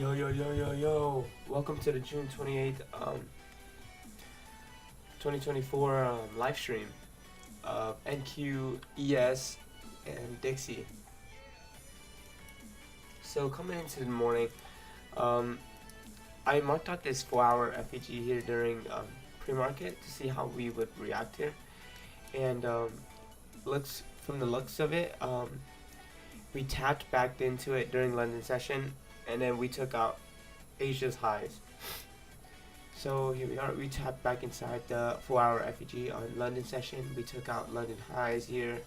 Yo. Welcome to the June 28th, 2024 live stream of NQ, ES, and Dixie. So coming into the morning, I marked out this 4-hour FEG here during pre-market to see how we would react here. And from the looks of it, we tapped back into it during London session, and then we took out Asia's highs. So here we are, we tapped back inside the 4-hour FEG on London session. We took out London highs here,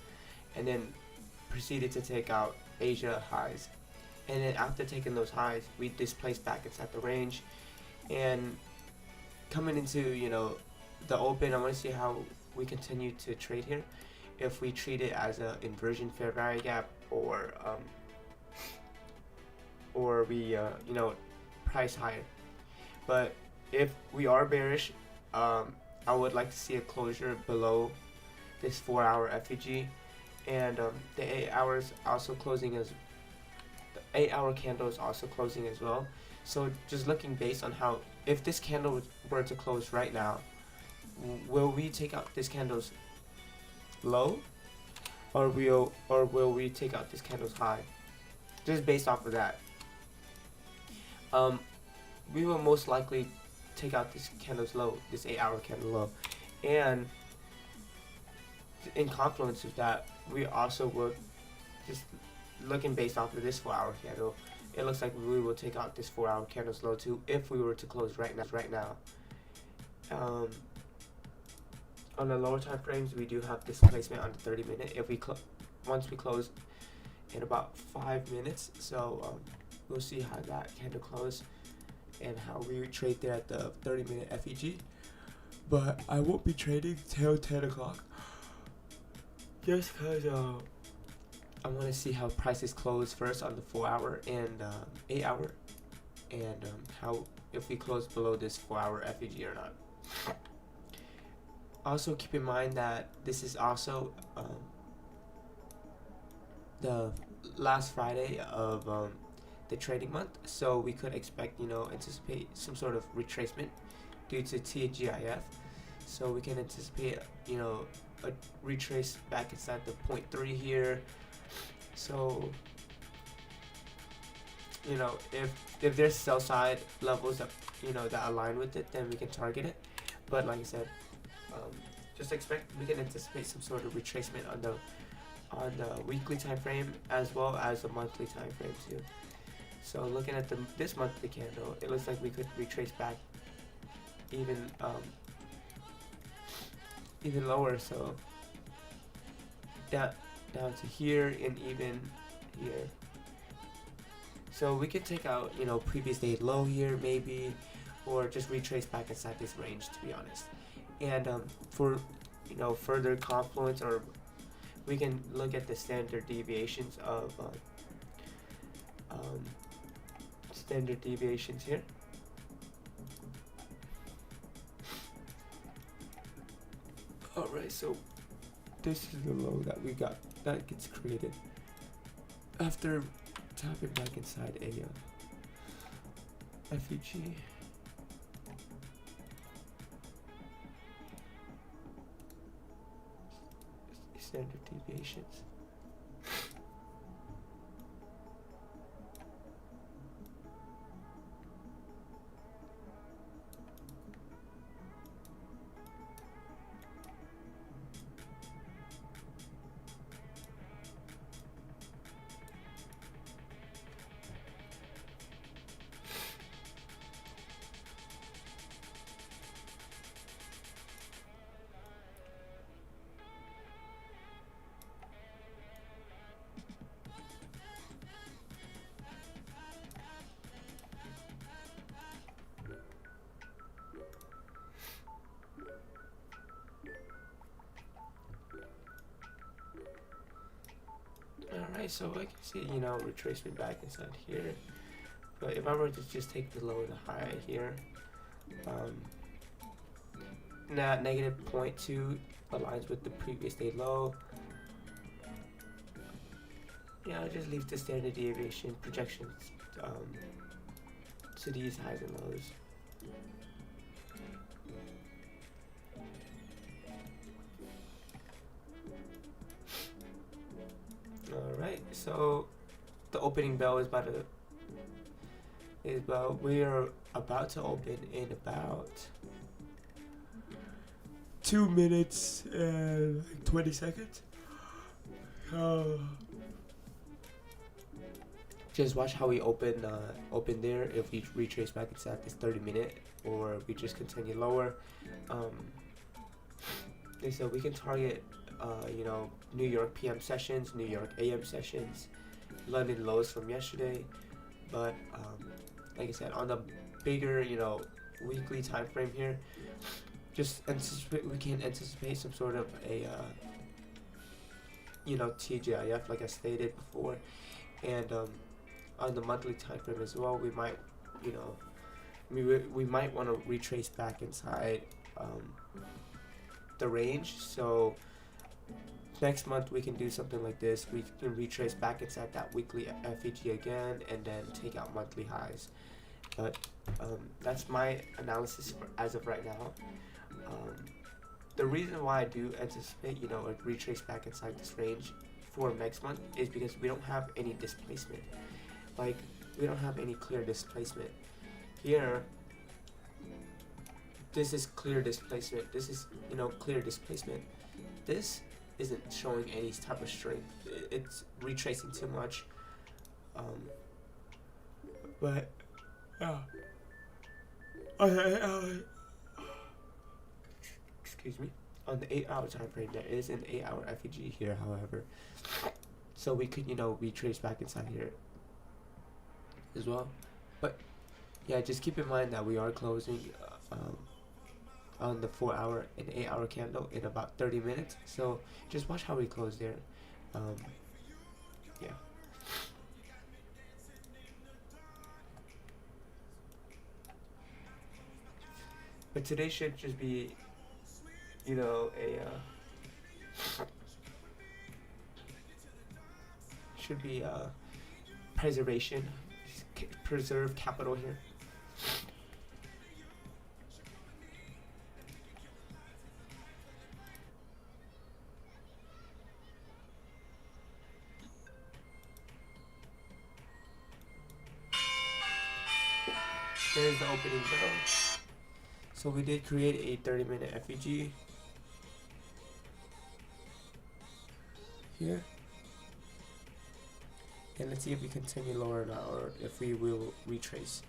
and then proceeded to take out Asia highs. And then after taking those highs, we displaced back inside the range. And coming into, the open, I want to see how we continue to trade here. If we treat it as an inversion fair value gap, or we price higher. But if we are bearish, I would like to see a closure below this 4-hour FEG, and the 8 hours also closing as the 8-hour candle is also closing as well. So just looking based on how, if this candle were to close right now, will we take out this candle's low, or will we take out this candle's high? Just based off of that, we will most likely take out this candle's low, this 8-hour candle low, and in confluence with that, we also will, just looking based off of this 4-hour candle, it looks like we will take out this 4-hour candle's low too if we were to close right now. On the lower time frames, we do have displacement on the 30-minute. If we once we close in about 5 minutes, so we'll see how that candle close and how we trade there at the 30-minute FEG. But I won't be trading till 10 o'clock just because I want to see how prices close first on the 4-hour and 8-hour, and how, if we close below this 4-hour FEG or not. Also keep in mind that this is also the last Friday of the trading month, so we could expect, anticipate some sort of retracement due to TGIF. So we can anticipate, a retrace back inside the 0.3 here. So, if there's sell side levels that that align with it, then we can target it. But like I said, just expect, we can anticipate some sort of retracement on the weekly time frame as well as the monthly time frame too. So looking at this monthly candle, it looks like we could retrace back even lower, so down to here and even here. So we could take out previous day low here maybe, or just retrace back inside this range, to be honest. And for further confluence, or we can look at the standard deviations of standard deviations here. Alright, so this is the low that we got, that gets created after tapping back inside a FEG. Standard deviations. Alright, so I can see, retracement back inside here. But if I were to just take the low and the high here, that negative 0.2 aligns with the previous day low. Yeah, I'll just leave the standard deviation projections to these highs and lows. Alright, so the opening bell is we're about to open in about 2 minutes and 20 seconds. Just watch how we open there. If we retrace back inside this 30-minute, or we just continue lower. So we can target New York PM sessions, New York AM sessions, London lows from yesterday. But like I said, on the bigger weekly time frame here, we can anticipate some sort of a TGIF, like I stated before, and on the monthly time frame as well, we might we might want to retrace back inside the range. So next month we can do something like this. We can retrace back inside that weekly FEG again, and then take out monthly highs. But that's my analysis as of right now. The reason why I do anticipate a retrace back inside this range for next month is because we don't have any displacement. Like, we don't have any clear displacement here. This is clear displacement. This is clear displacement. This isn't showing any type of strength. It's retracing too much. But excuse me. On the 8-hour time frame, there is an 8-hour FEG here, however. So we could retrace back inside here as well. But yeah, just keep in mind that we are closing on the 4-hour and 8-hour candle in about 30 minutes. So just watch how we close there. Yeah. But today should just be, should be preserve capital here. There's the opening bell. So we did create a 30-minute FEG here. And let's see if we continue lower now, or if we will retrace.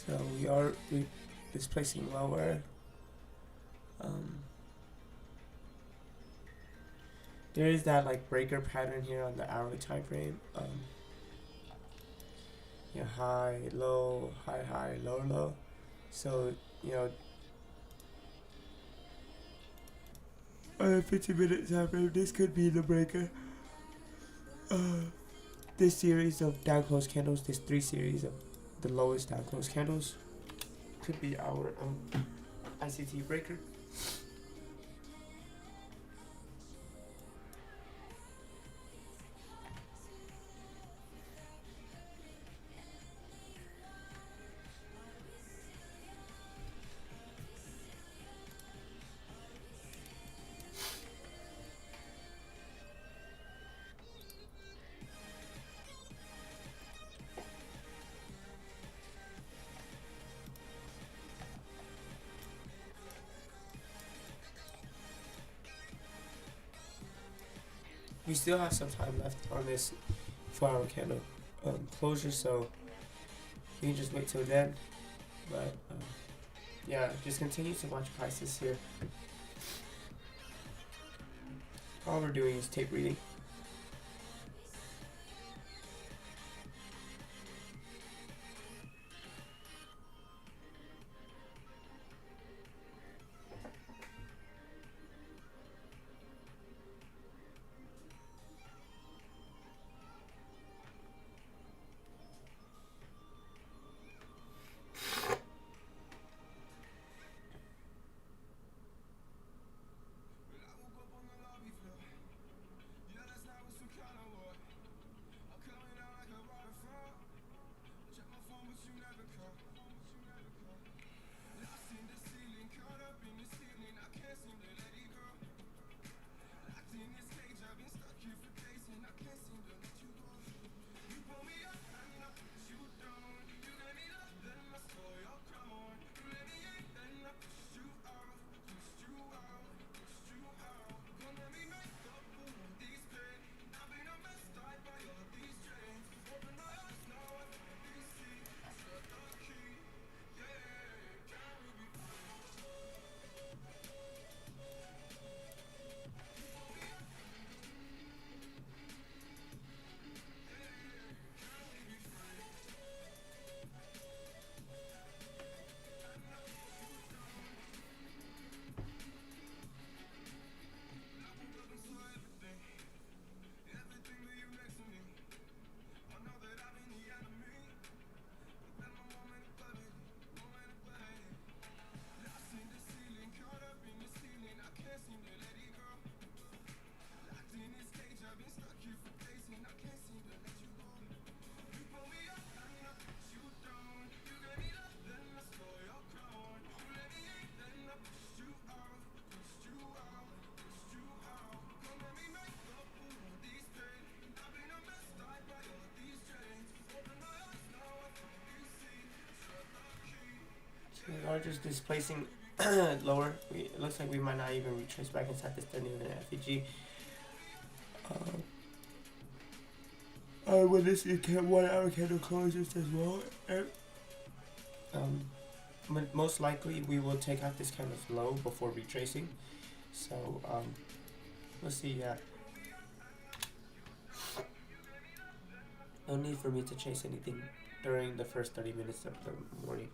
So we are displacing lower. There is that breaker pattern here on the hourly time frame. High, low, high, high, low, low. So on a 50-minute time frame, this could be the breaker. This series of down close candles, this 3 series of the lowest down close candles, could be our ICT breaker. we still have some time left on this 4-hour candle closure, so you can just wait till then. But yeah, just continue to watch prices here. All we're doing is tape reading. We are just displacing lower. It looks like we might not even retrace back inside this 30-minute FEG. When this 1-hour candle closes as well. Most likely we will take out this candle's low before retracing. So let's see. Yeah. No need for me to chase anything during the first 30 minutes of the morning.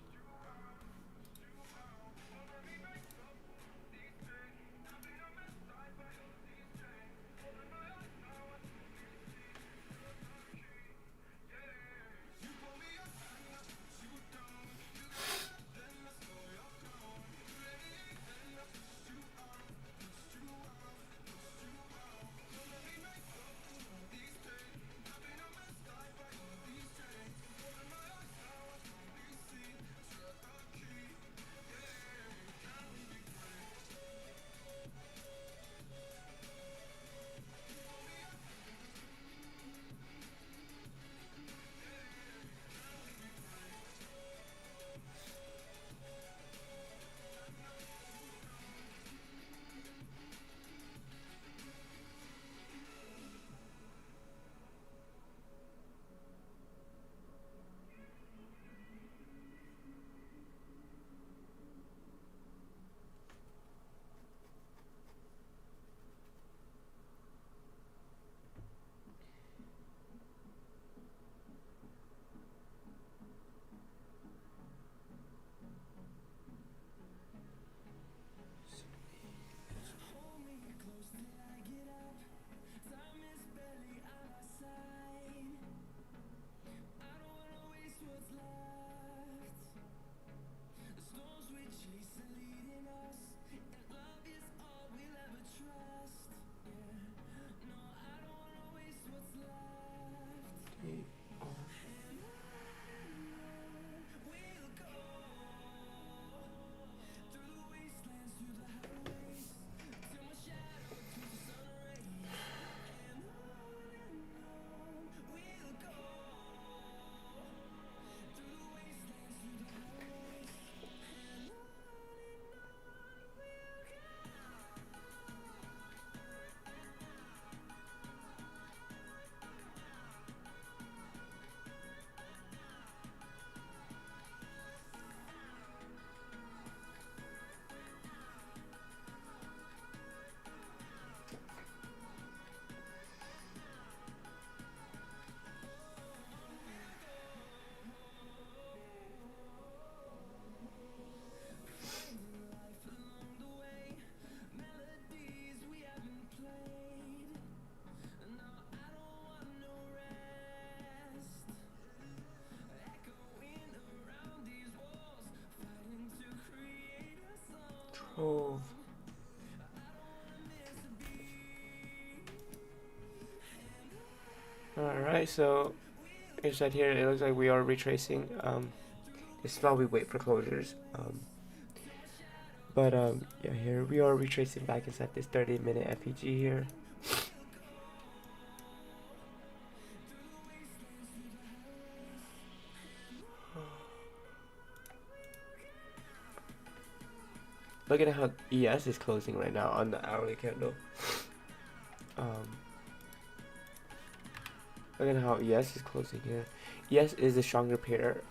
Oh. Alright, so inside here it looks like we are retracing. This is while we wait for closures. Yeah, here we are retracing back inside this 30-minute FEG here. Look at how ES is closing right now on the hourly candle. Look at how ES is closing here. ES is a stronger pair.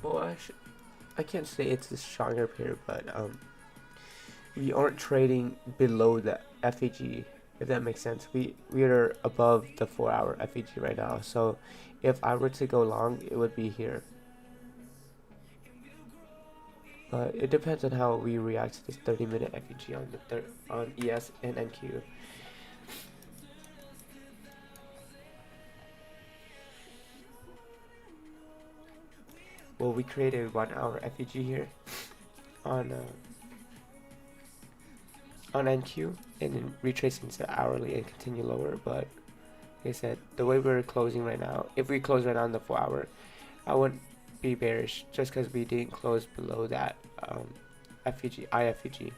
Well, I can't say it's a stronger pair, but we aren't trading below the FEG, if that makes sense. We are above the 4-hour FEG right now. So if I were to go long, it would be here. But it depends on how we react to this 30-minute FEG on ES and NQ. Well, we created a 1-hour FEG here on NQ and then retracing to hourly and continue lower. But like I said, the way we're closing right now, if we close right now on the 4-hour, I wouldn't be bearish just because we didn't close below that FEG, IFEG.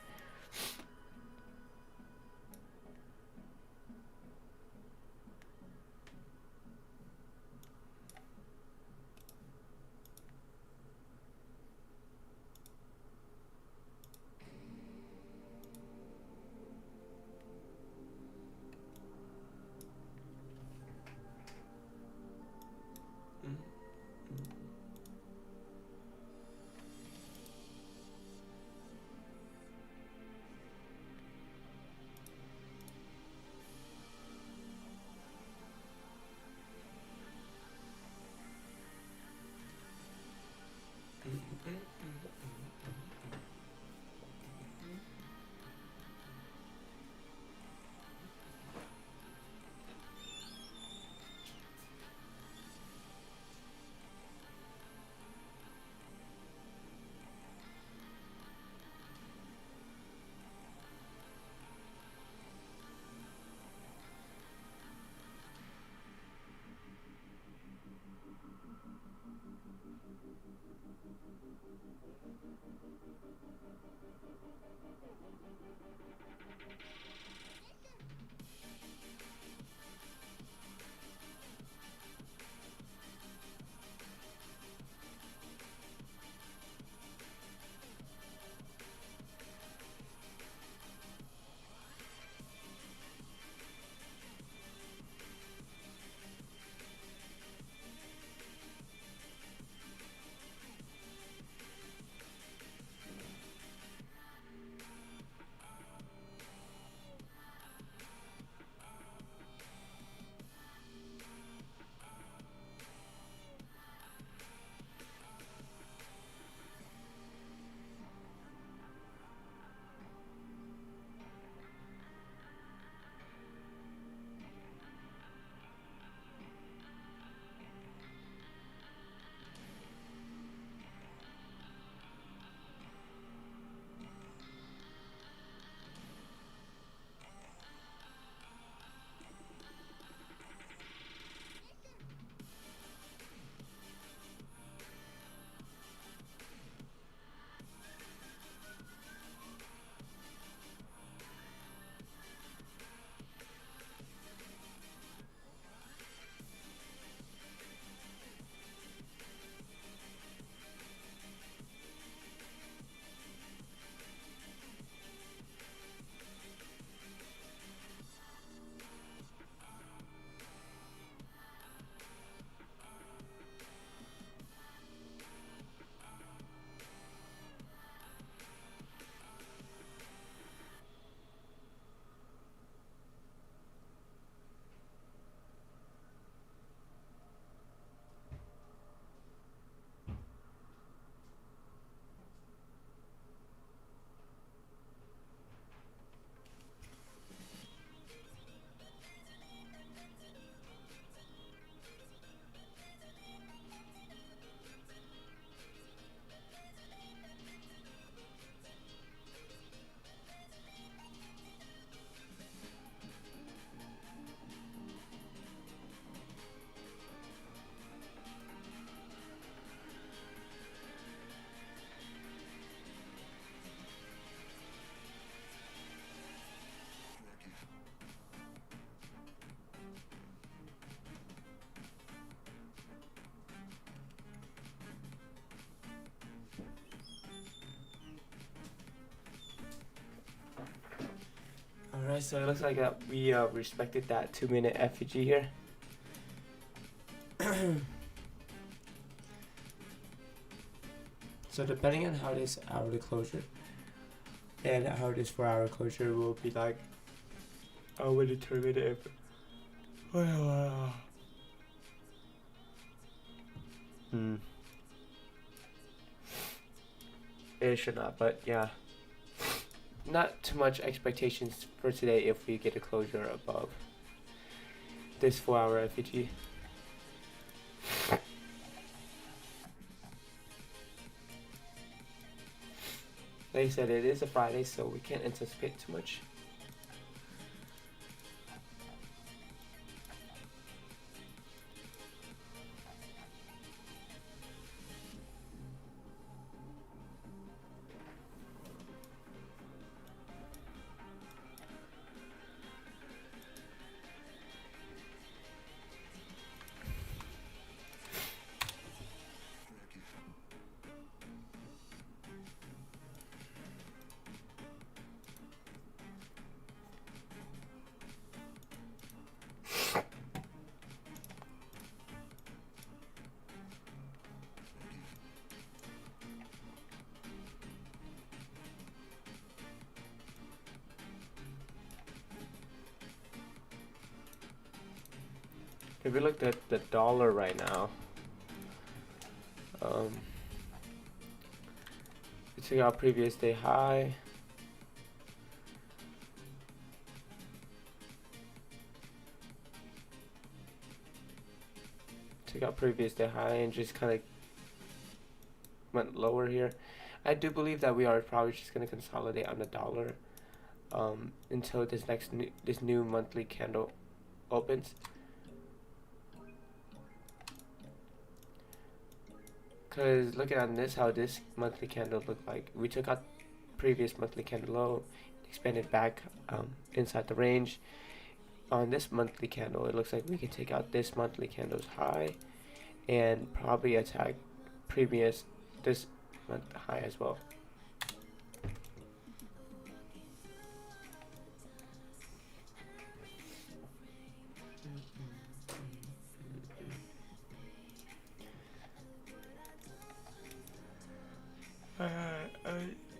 Alright, so it looks like we respected that 2-minute FEG here. So depending on how this hourly closure and how this 4-hour closure will be like, I will determine if it should not, but yeah, not too much expectations for today if we get a closure above this 4-hour FEG. Like I said, it is a Friday, so we can't anticipate too much. If we looked at the dollar right now, we took our previous day high. Took out previous day high and just kind of went lower here. I do believe that we are probably just going to consolidate on the dollar until this new monthly candle opens. Because looking at this, how this monthly candle looked like, we took out previous monthly candle low, expanded back inside the range. On this monthly candle, it looks like we can take out this monthly candle's high and probably attack this month high as well.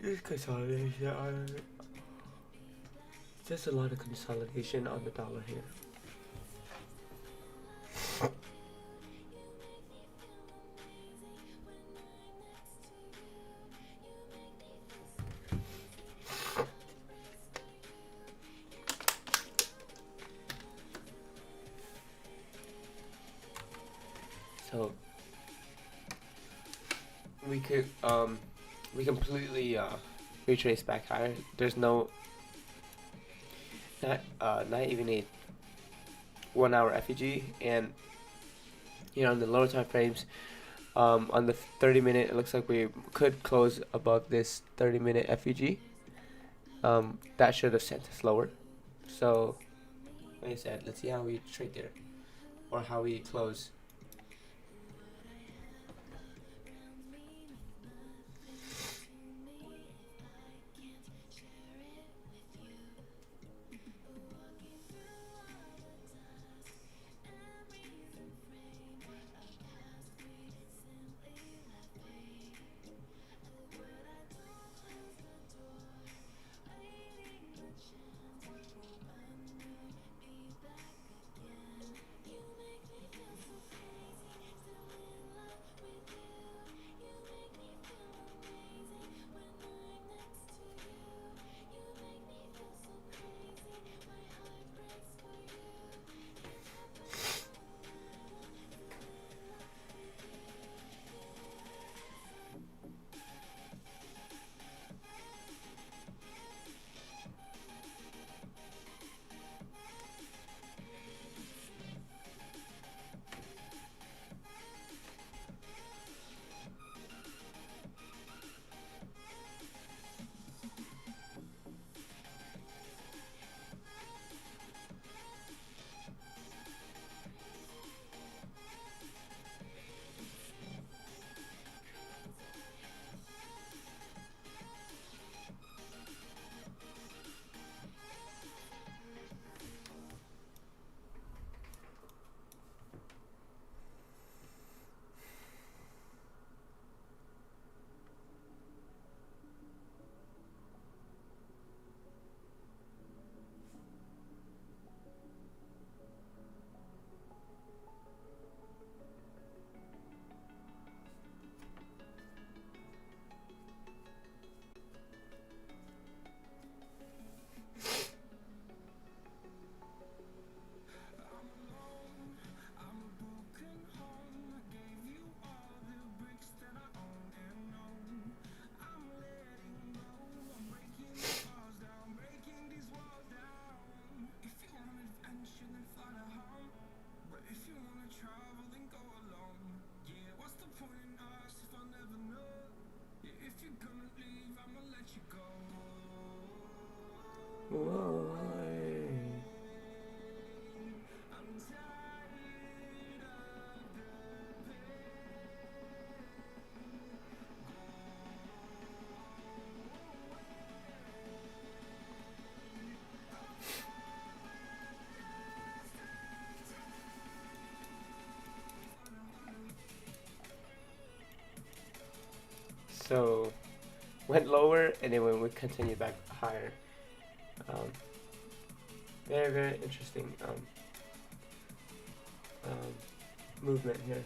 This consolidation, just a lot of consolidation on the dollar here. So we could we completely retrace back higher. There's no not even a 1-hour FEG, and you know, in the lower time frames, on the 30-minute, it looks like we could close above this 30-minute FEG. That should have sent us lower. So, like I said, let's see how we trade there, or how we close. Whoa. So went lower and then we continued back higher. Very, very interesting movement here.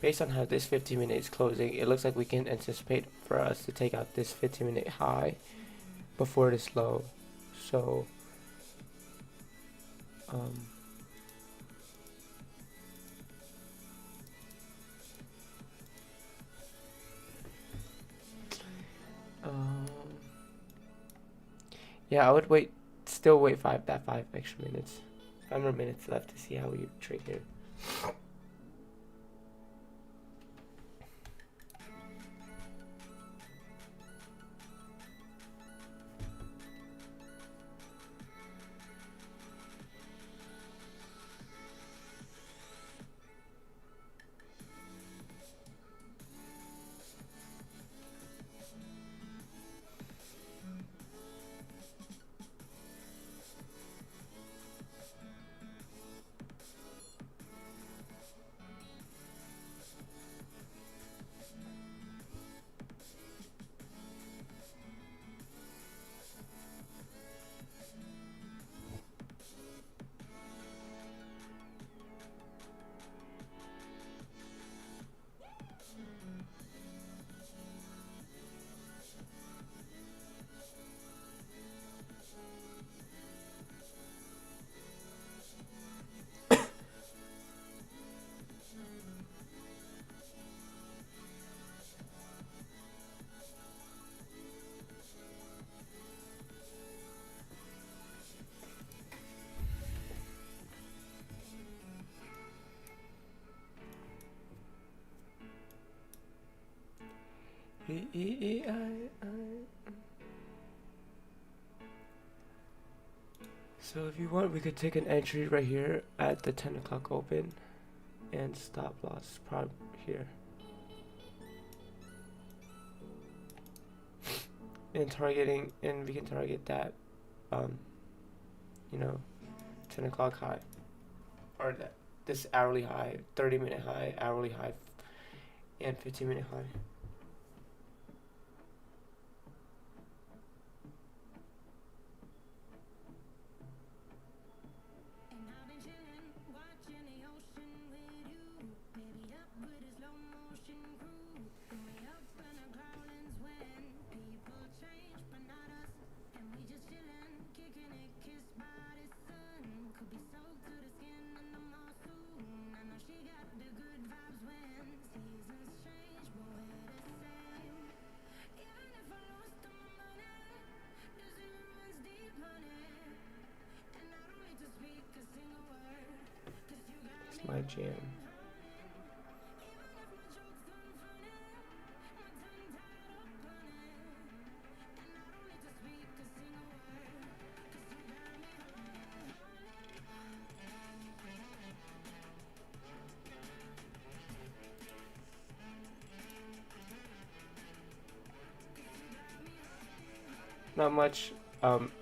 Based on how this 15-minute is closing, it looks like we can anticipate for us to take out this 15-minute high before this low. So yeah, I would still wait 5 extra minutes. 5 more minutes left to see how we trade here. So if you want, we could take an entry right here at the 10 o'clock open and stop loss probably here. And targeting, and we can target that, you know, 10 o'clock high, or that this hourly high, 30-minute high, hourly high, and 15-minute high. It's my jam. Not much.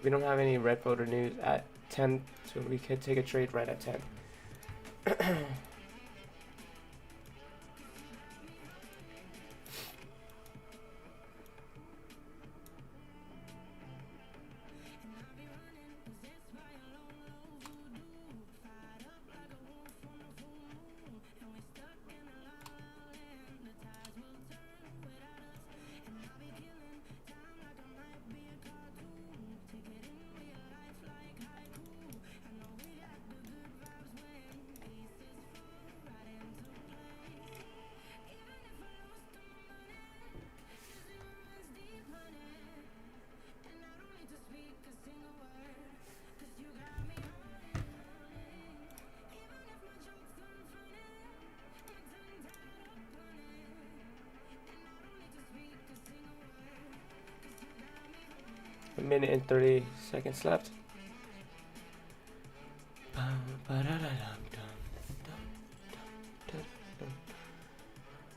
We don't have any red folder news at 10, so we could take a trade right at 10. A minute and 30 seconds left.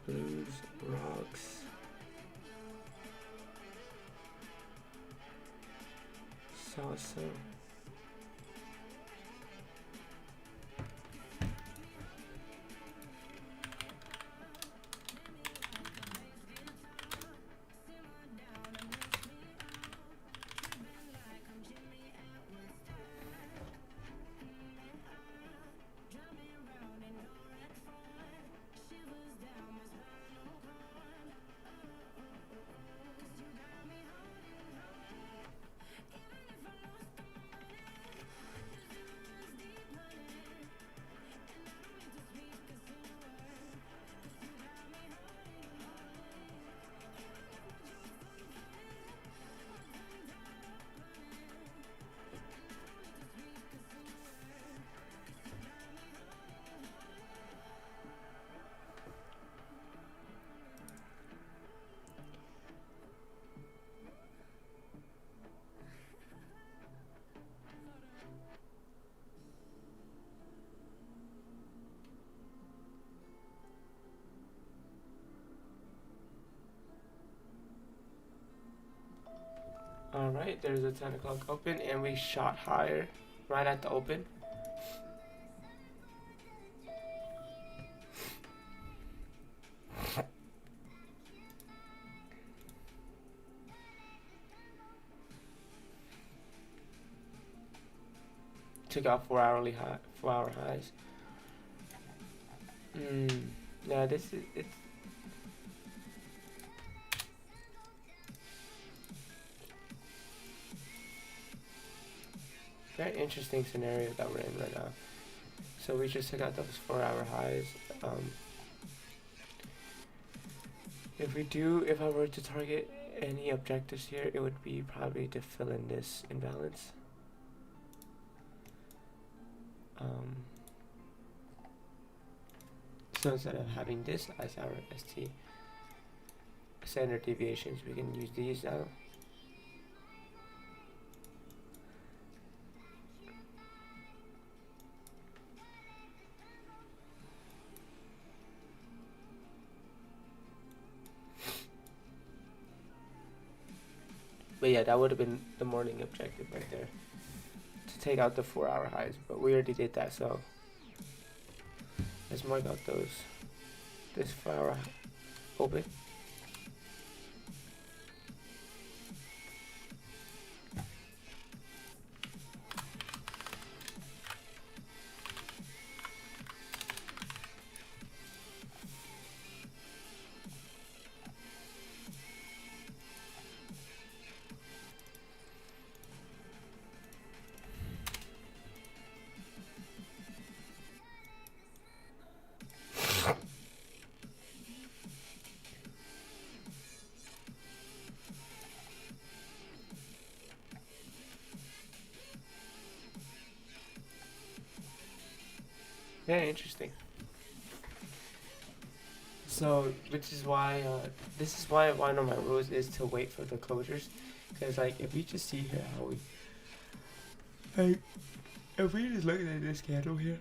Blues, rocks, salsa. Alright, there's a 10 o'clock open and we shot higher right at the open. Took out 4 hour highs. Yeah, it's very interesting scenario that we're in right now. So we just took out those 4 hour highs. If I were to target any objectives here, it would be probably to fill in this imbalance. So instead of having this as our ST, standard deviations. We can use these now. But yeah, that would have been the morning objective right there, to take out the 4-hour highs, but we already did that, so let's mark out those, this 4-hour open. Very interesting. So, which is why, this is why one of my rules is to wait for the closures, because like if we just see here how we, like, if we just look at this candle here,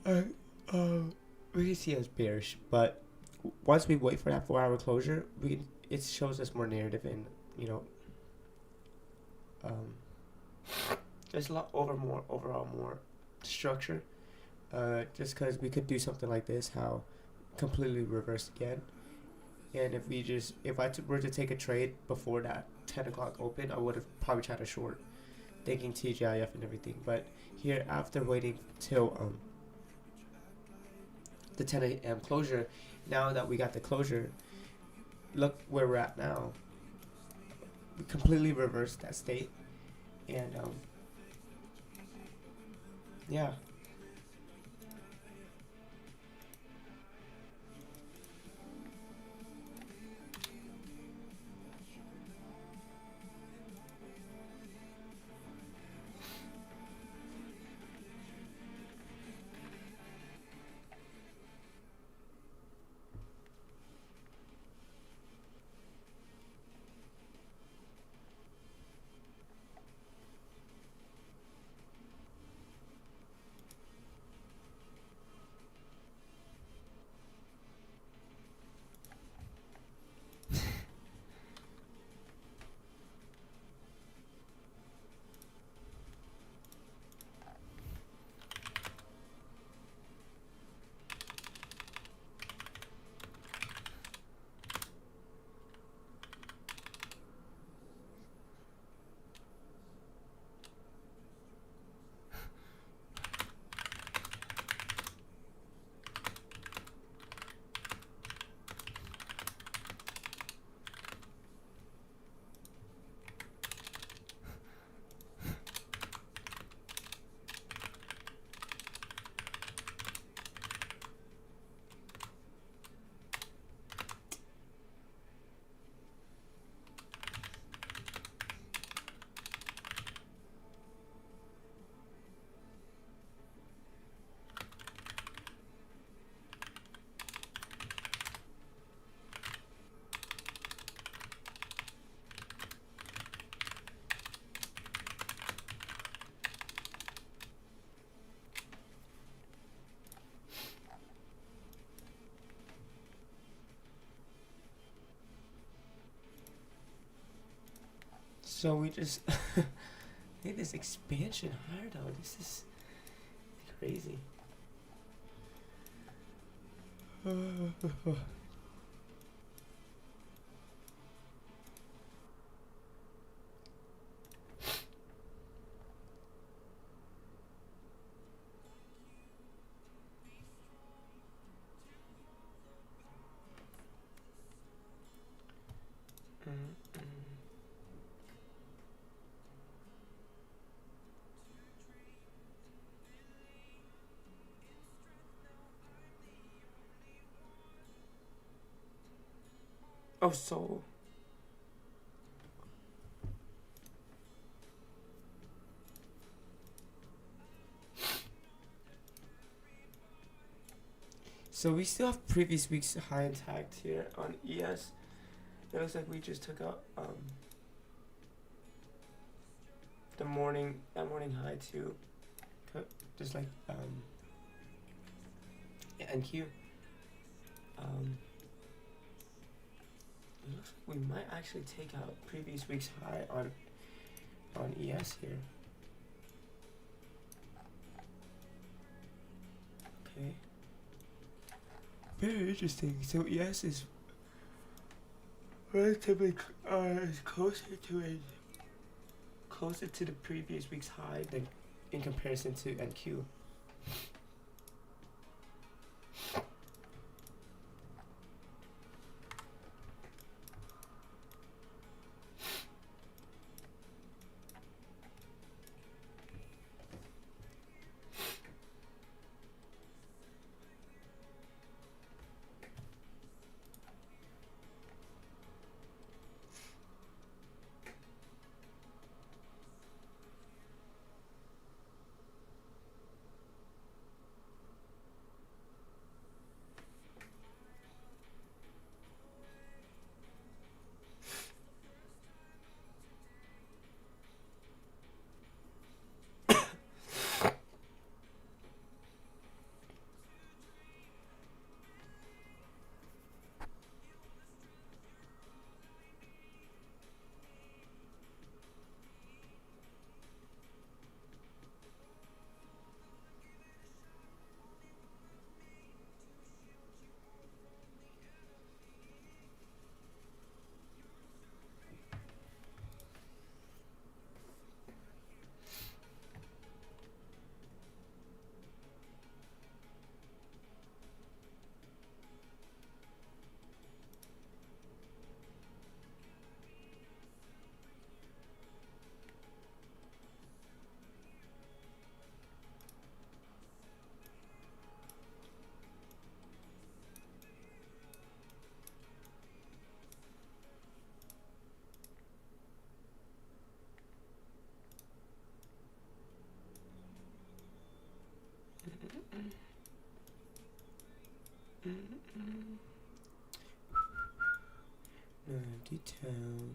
we can see it's bearish, but once we wait for that 4-hour closure, it shows us more narrative and, you know, there's a lot overall more structure. Just because we could do something like this, how completely reversed again, and if I were to take a trade before that 10 o'clock open, I would have probably tried to short, thinking TGIF and everything. But here, after waiting till the 10 a.m. closure, now that we got the closure, look where we're at now. We completely reversed that state, and yeah. So we just need this expansion higher though. This is crazy. Oh, so So we still have previous week's high intact here on ES. It looks like we just took out that morning high too, just like NQ. It looks like we might actually take out previous week's high on ES here. Okay. Very interesting. So ES is relatively closer to the previous week's high than in comparison to NQ. Town.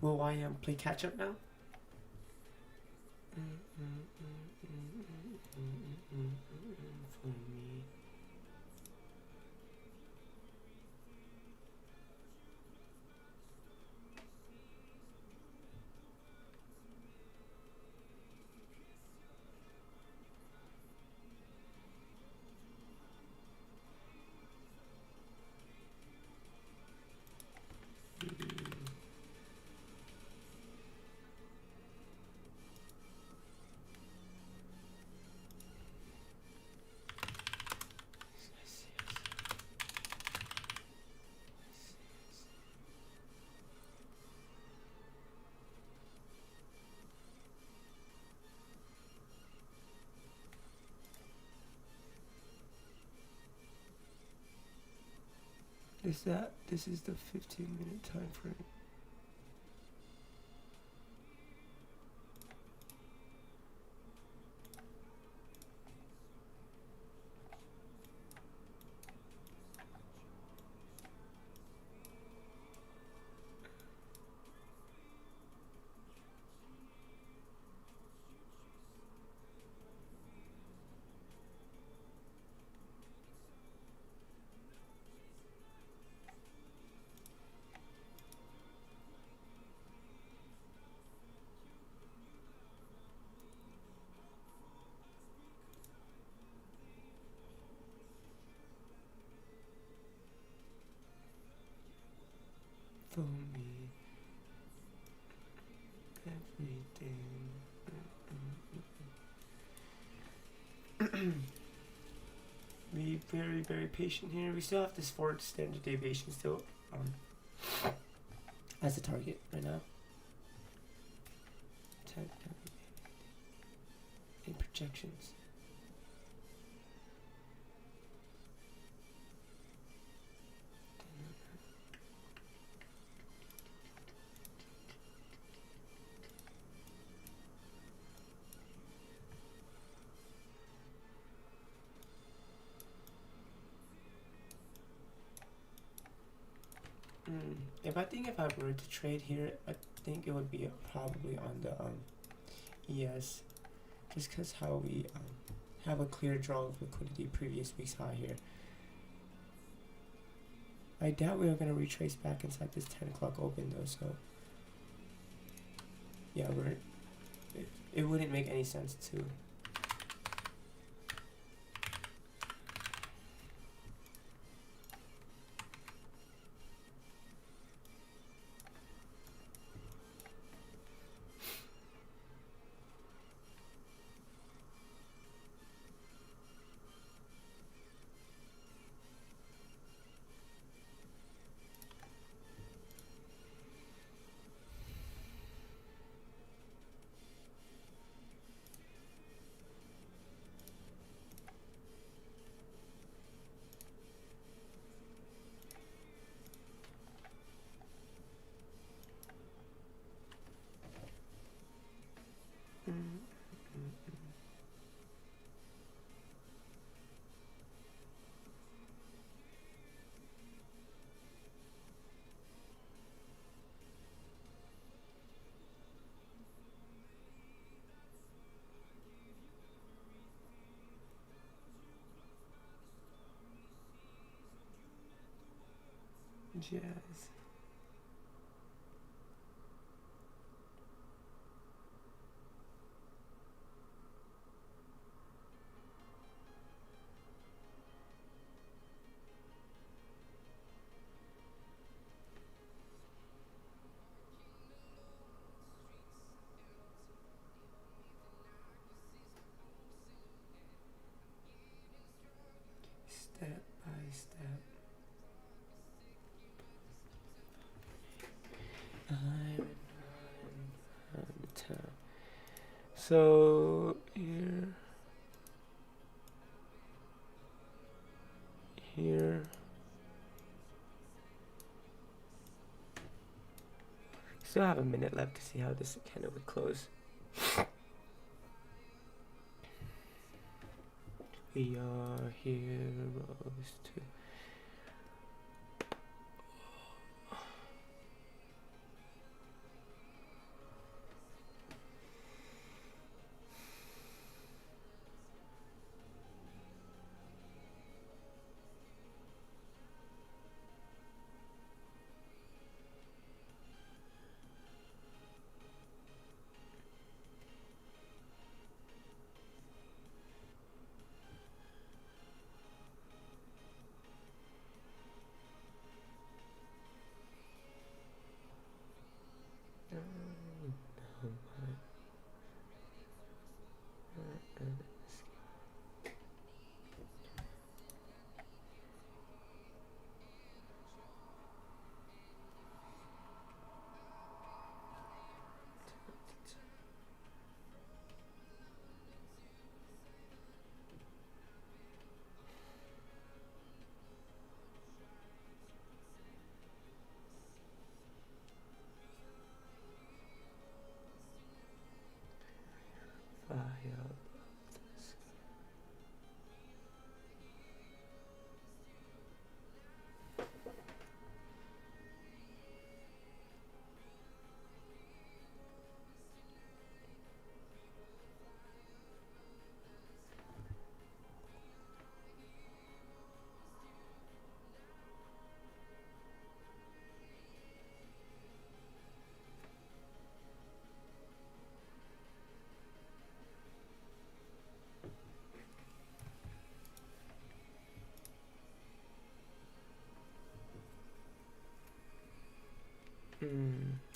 Will YM play catch up now? For me. This is the 15-minute time frame. For me, everything. Be very, very patient here. We still have this forward standard deviation still as a target right now. In projections. I think if I were to trade here, I think it would be probably on the ES, just because how we have a clear draw of liquidity previous week's high here. I doubt we are going to retrace back inside this 10 o'clock open though, so yeah, it wouldn't make any sense to. Jazz. Step by step. So here, still have a minute left to see how this candle would close. We are here, rose to.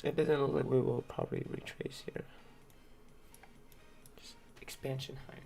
It doesn't look like we will probably retrace here. Just expansion higher.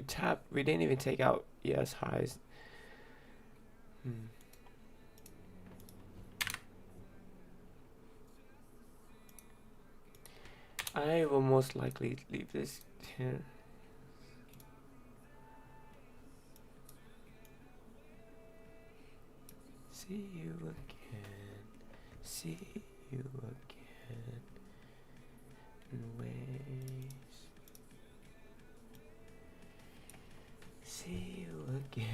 tapped. We didn't even take out ES highs. I will most likely leave this here. See you again. See you again. In ways. See you again.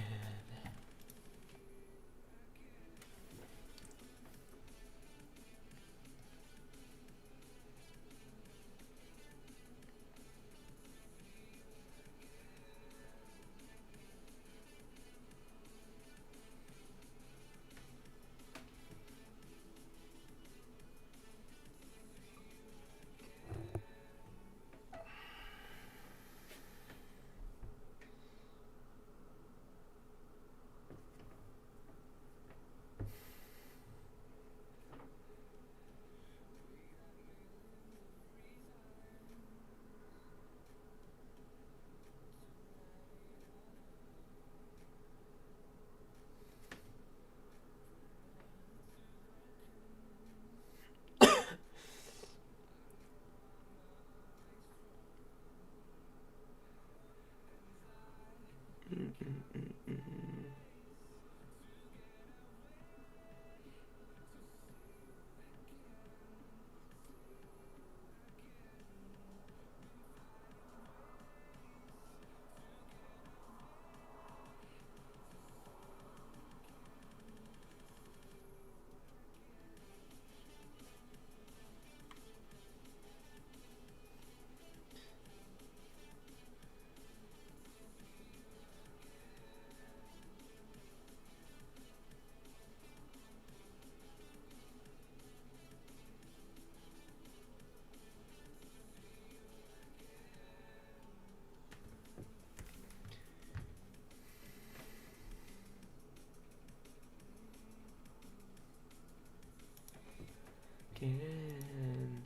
Again.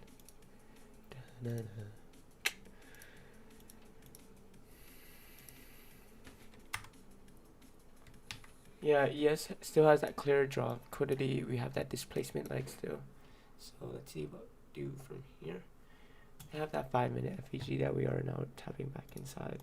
Da-da-da. Yeah, ES still has that clear draw liquidity. We have that displacement leg still. So let's see what we do from here. I have that 5-minute FEG that we are now tapping back inside.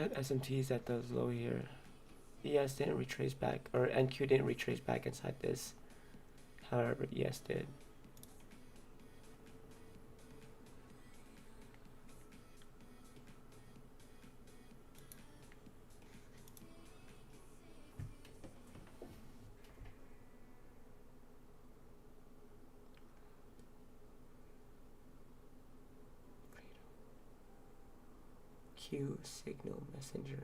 That SMT is at the low here. ES didn't retrace back, or NQ didn't retrace back inside this. However, ES did. Q signal messenger.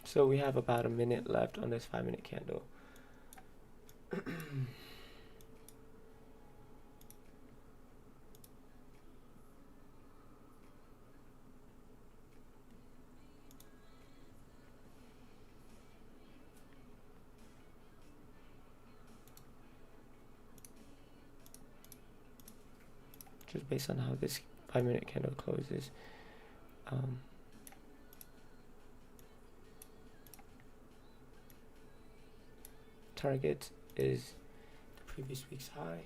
So we have about a minute left on this 5-minute candle. Just based on how this 5-minute candle closes. Target is the previous week's high.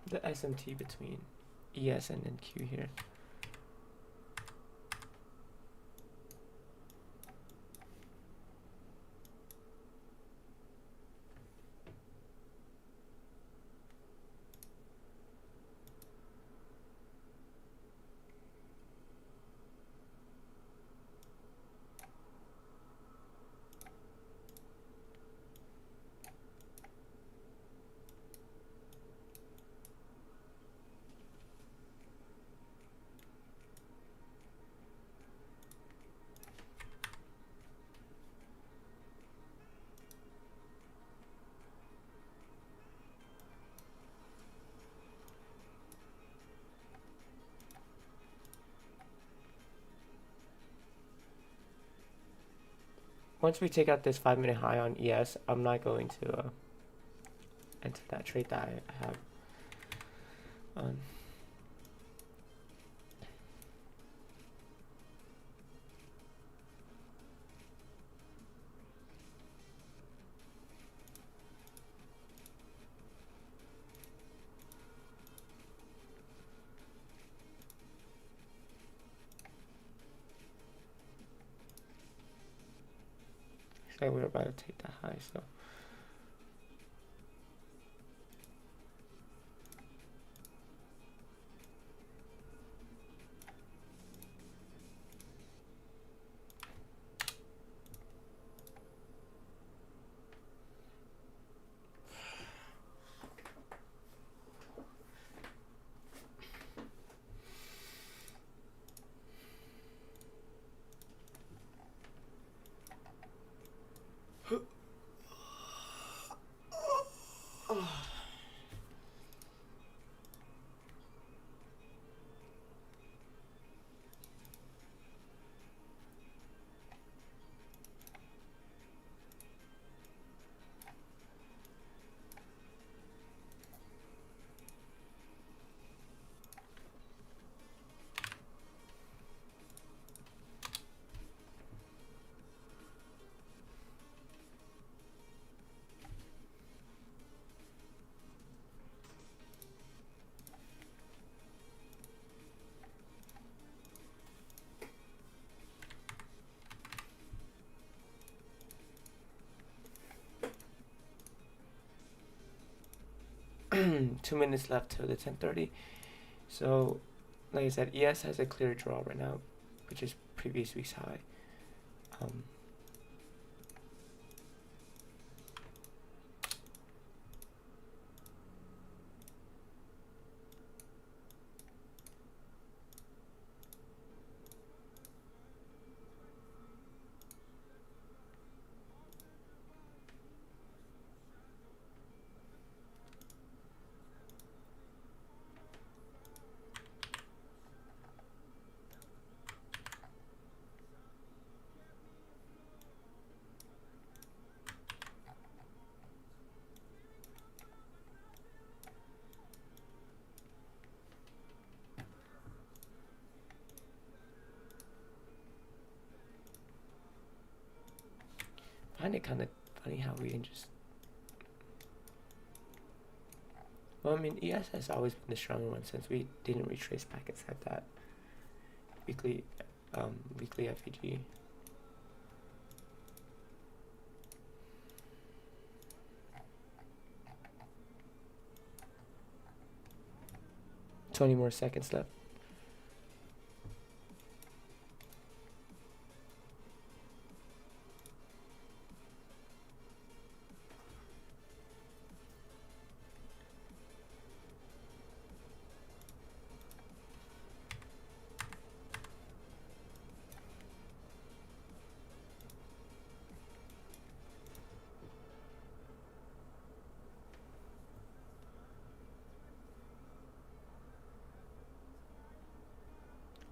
The SMT between ES and NQ here. Once we take out this 5-minute high on ES, I'm not going to enter that trade that I have on. like we're about to take that high, so. Two minutes left till the 10:30. So, like I said, ES has a clear draw right now, which is previous week's high. 'Find it kind of funny how we can just. Well, I mean, ES has always been the stronger one since we didn't retrace back inside that weekly FEG. Twenty more seconds left.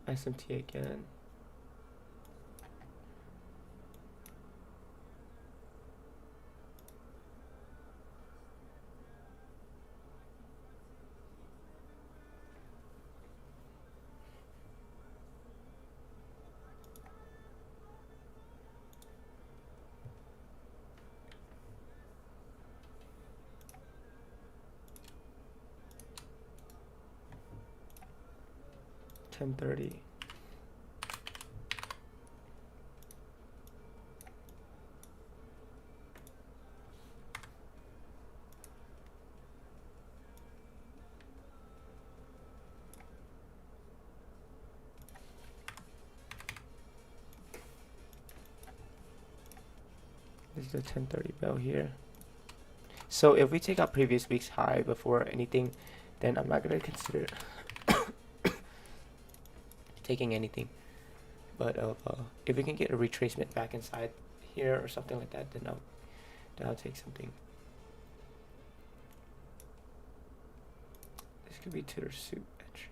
SMT again. $10.30. This is the 10:30 bell here. So if we take out previous week's high before anything, then I'm not gonna consider taking anything. But if we can get a retracement back inside here or something like that, then I'll take something. This could be Tudor suit entry.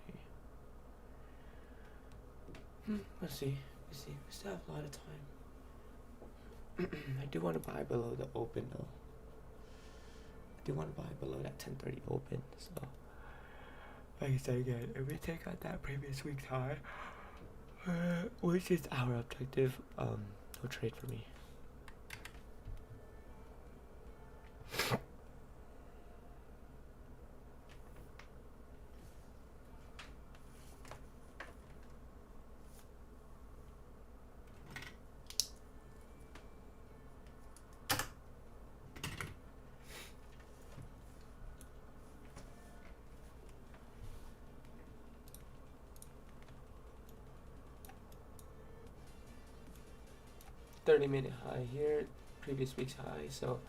Let's see. We still have a lot of time. I do want to buy below the open though. I do want to buy below that 10:30 open. So, like I said again, if we take out that previous week's high, which is our objective, no trade for me. 30-minute high here, previous week's high. So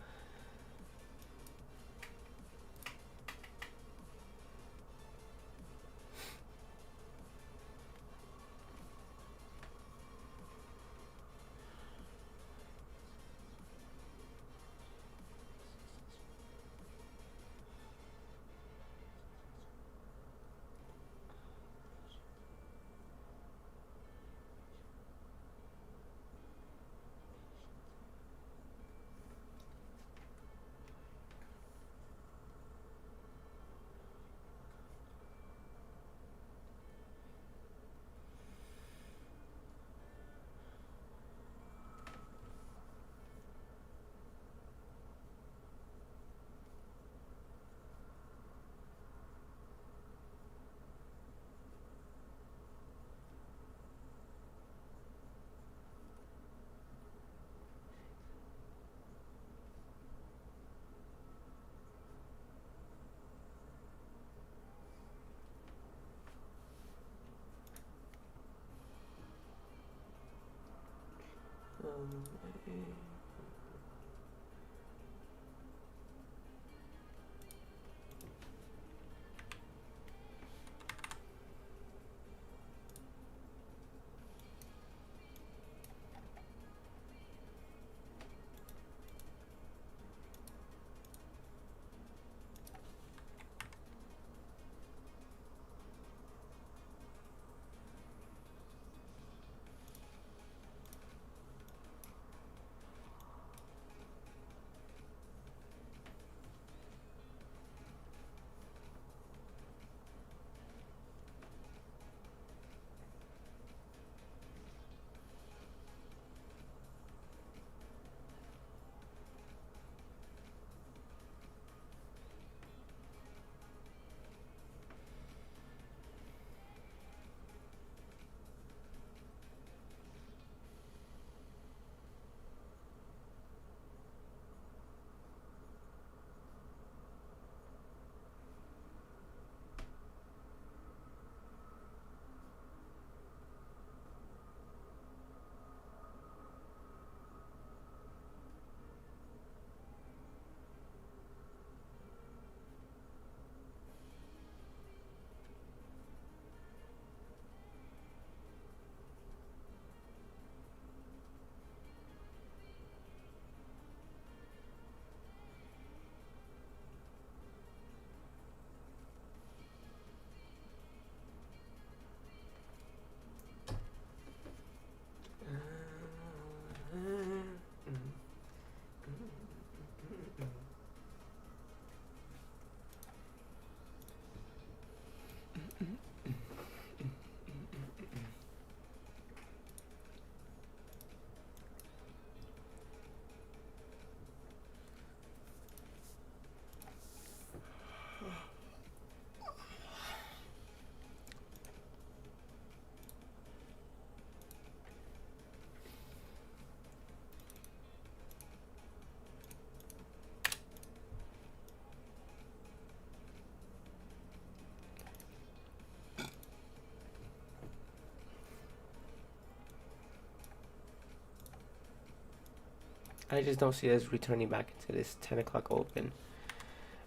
I just don't see us returning back into this 10 o'clock open.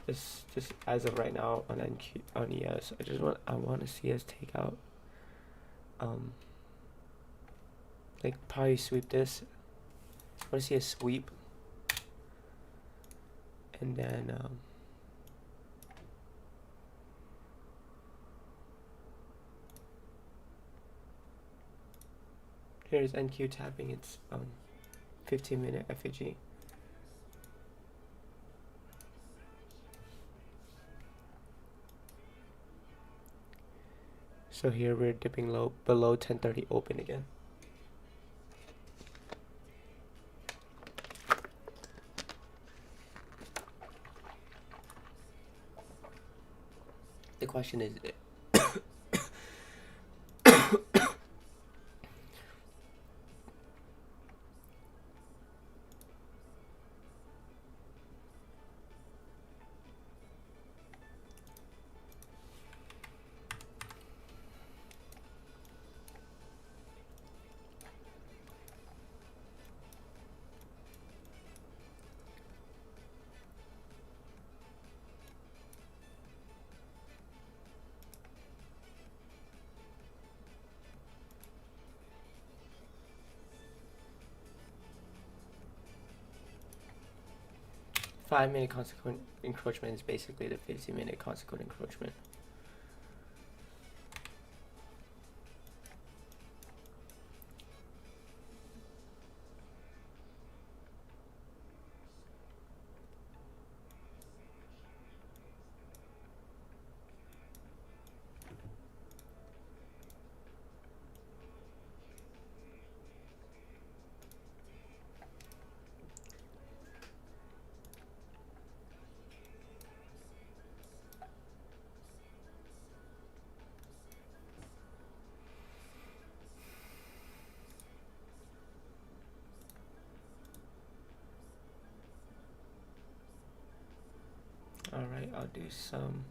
It's just as of right now on NQ, on ES. I want to see us take out, like probably sweep this. I want to see a sweep, and then here's NQ tapping its 15-minute FAG. So here we're dipping low below 10:30 open again. The question is, 5-minute consequent encroachment is basically the 50-minute consequent encroachment. Alright, I'll do some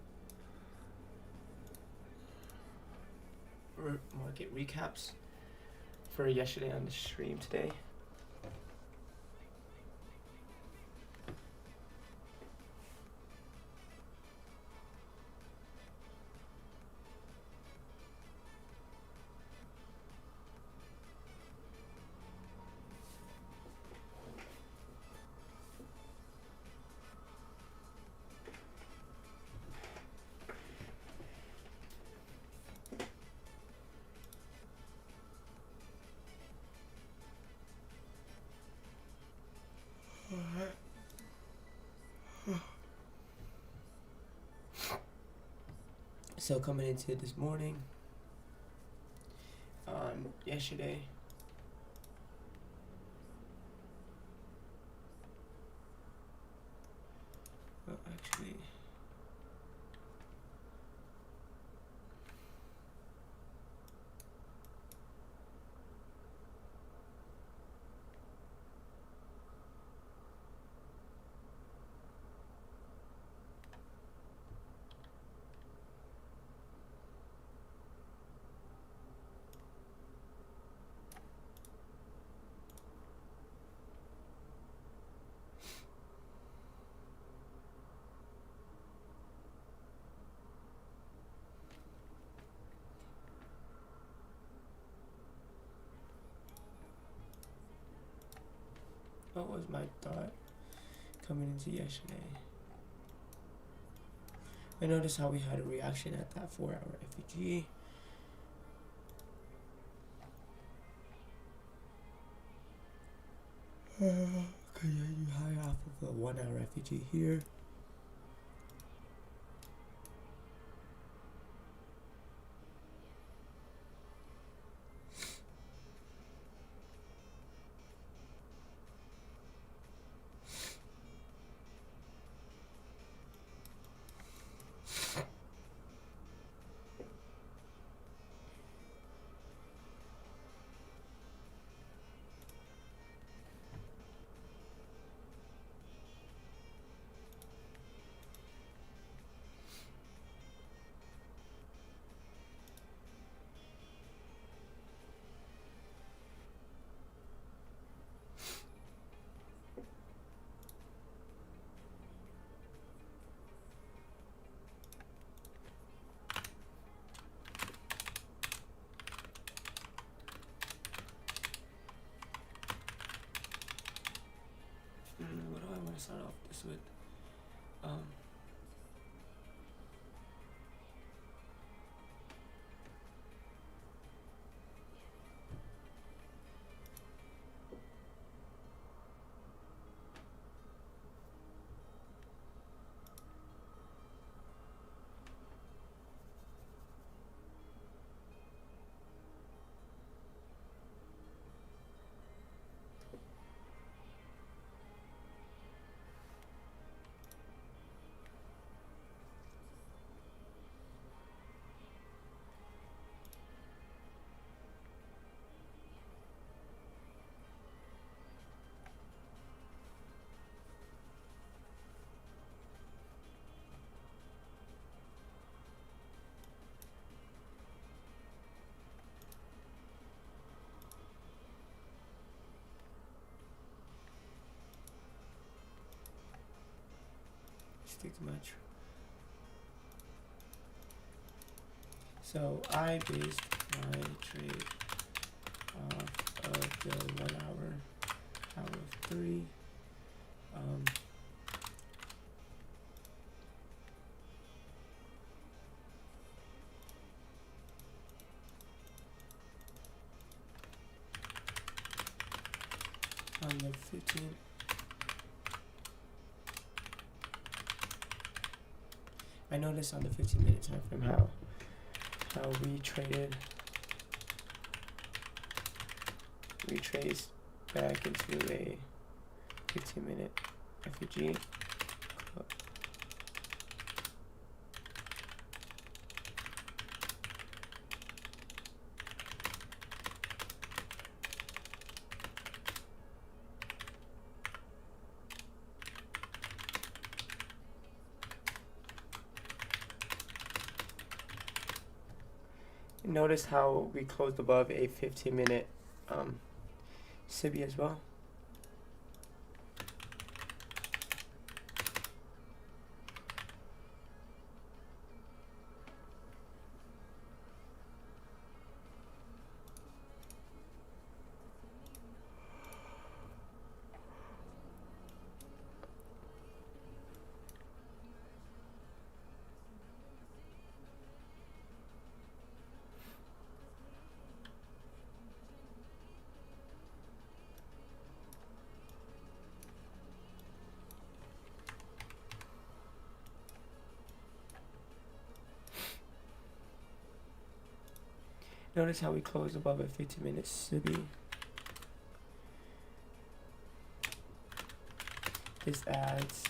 market recaps for yesterday on the stream today. So coming into this morning, yesterday, well, actually, what was my thought coming into yesterday? I noticed how we had a reaction at that 4-hour FEG. Continue high off of the 1-hour FEG here. What do I want to start off this with? Stick to match. So I based my trade off of the 1 hour, hour of 3. on the 15. I noticed on the 15-minute time frame how we traced back into a 15-minute FEG. Notice how we closed above a 15-minute SIBI as well. Notice how we close above a 15-minute SIBI. This adds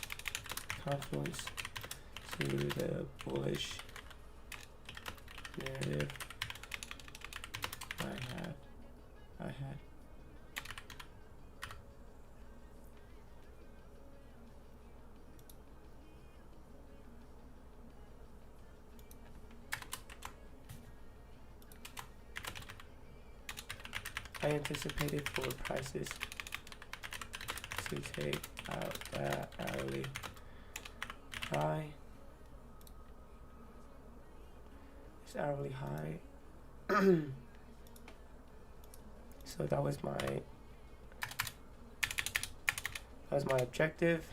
confluence to the bullish narrative I had. I anticipated for prices to take out that hourly high. This hourly high. So that was my objective.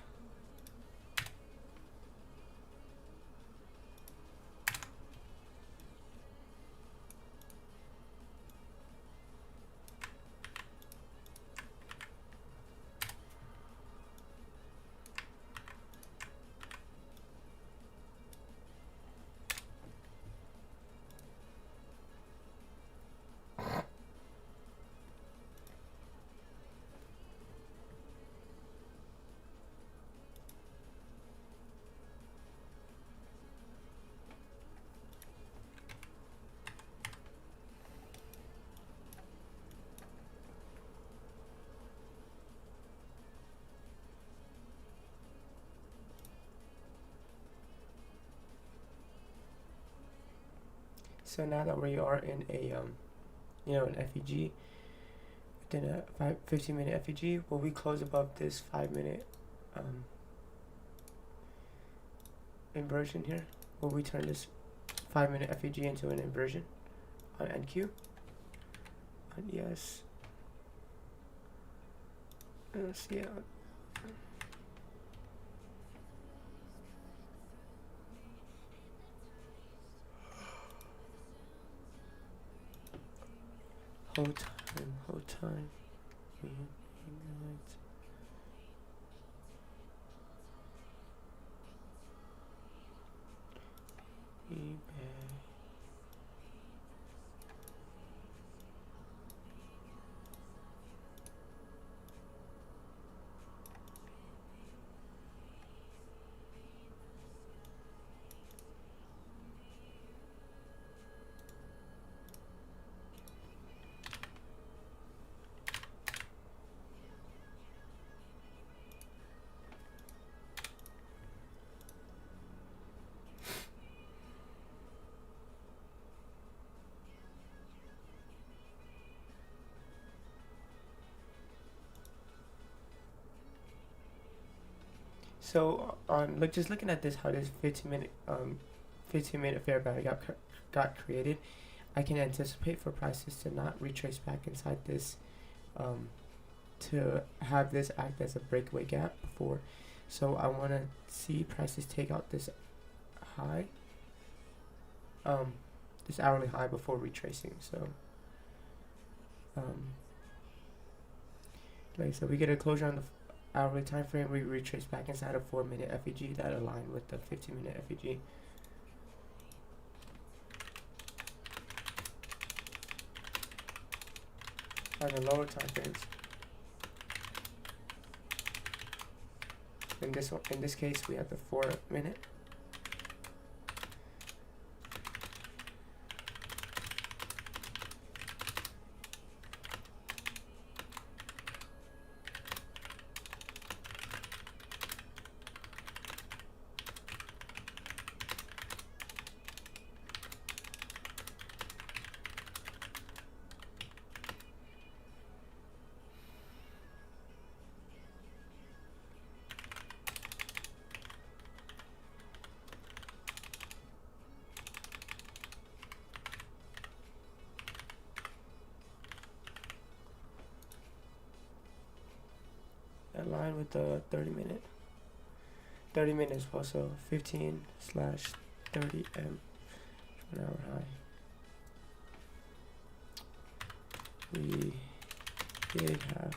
So now that we are in a an FEG, within a 15-minute FEG, will we close above this 5-minute inversion here? Will we turn this 5-minute FEG into an inversion on NQ? On ES. Let's see. Hold time. So just looking at this, how this 15-minute fair value got created, I can anticipate for prices to not retrace back inside this, to have this act as a breakaway gap before. So I want to see prices take out this high, this hourly high before retracing. So Like, so we get a closure on the hourly time frame, we retrace back inside a 4-minute FEG that align with the 15-minute FEG. On the lower time frames, in this case, we have the 4-minute. Align with the 30-minute. 30-minute is also 15/30 M 1 hour high. We did have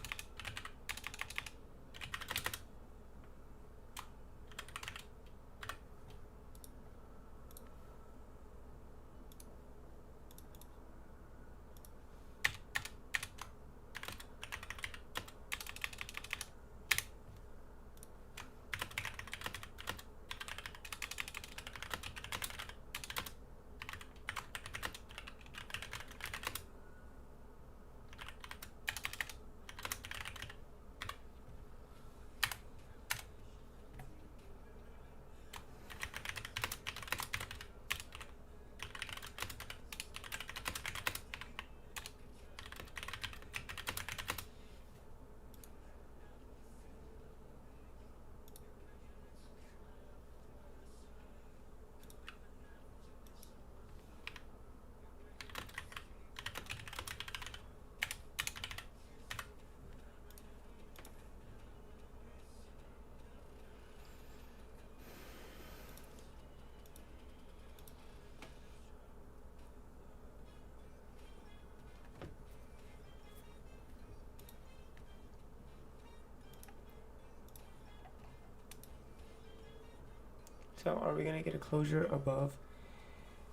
So are we gonna get a closure above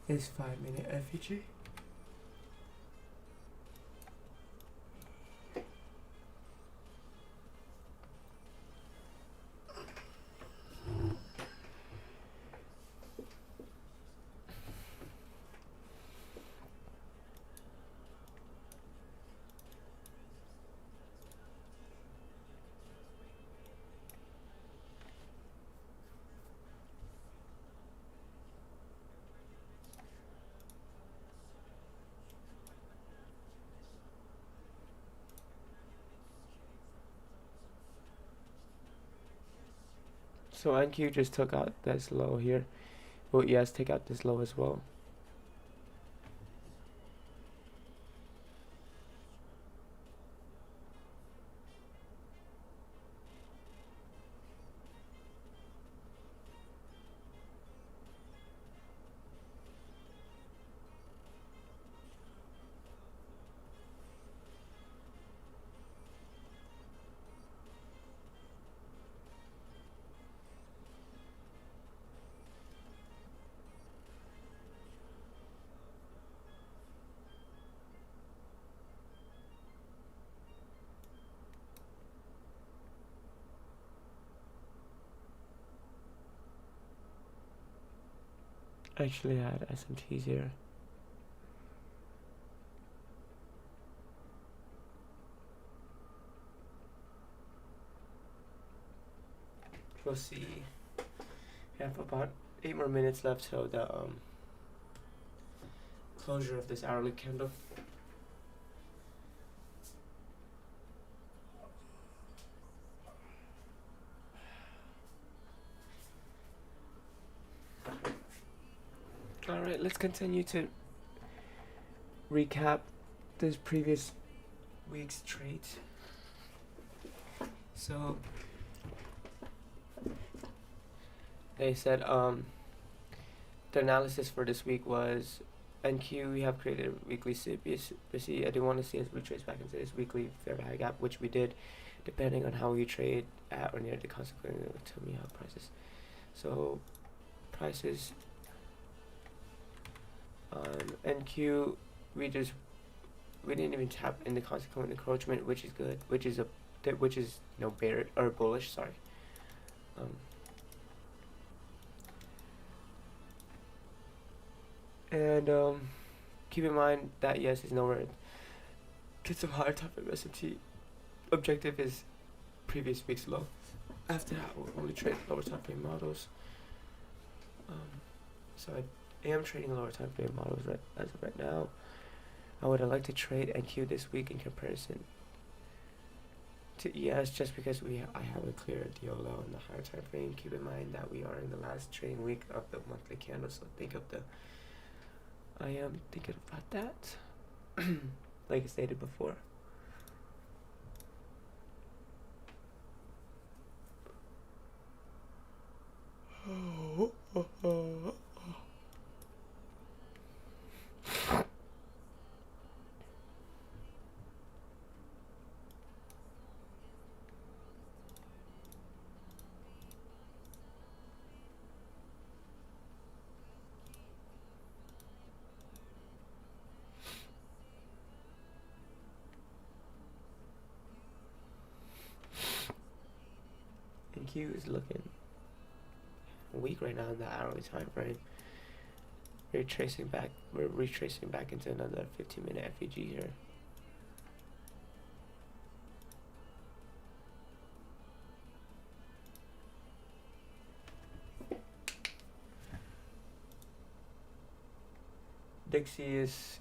this 5-minute FEG? So NQ just took out this low here. Will ES take out this low as well? Actually had SMTs here. We'll see. We have about 8 more minutes left till the closure of this hourly candle. Alright, let's continue to recap this previous week's trades. So they said the analysis for this week was NQ. We have created a weekly CFTC. I do want to see us retrace back into this weekly fair value gap, which we did. depending on how you trade at or near the consequence. It will tell me how prices. So prices on NQ, we didn't even tap in the consequent encroachment, which is good, which is bearish or bullish. Sorry. Keep in mind that ES is nowhere. Get some higher top of SMT. Objective is previous week's low. After that, we'll only trade lower time frame models. So I am trading lower time frame models as of right now. I would like to trade NQ this week in comparison to ES, just because I have a clear deal low in the higher time frame. Keep in mind that we are in the last trading week of the monthly candle, so I am thinking about that. Like I stated before. NQ is looking weak right now in the hourly time frame. We're retracing back into another 15-minute FEG here. Dixie is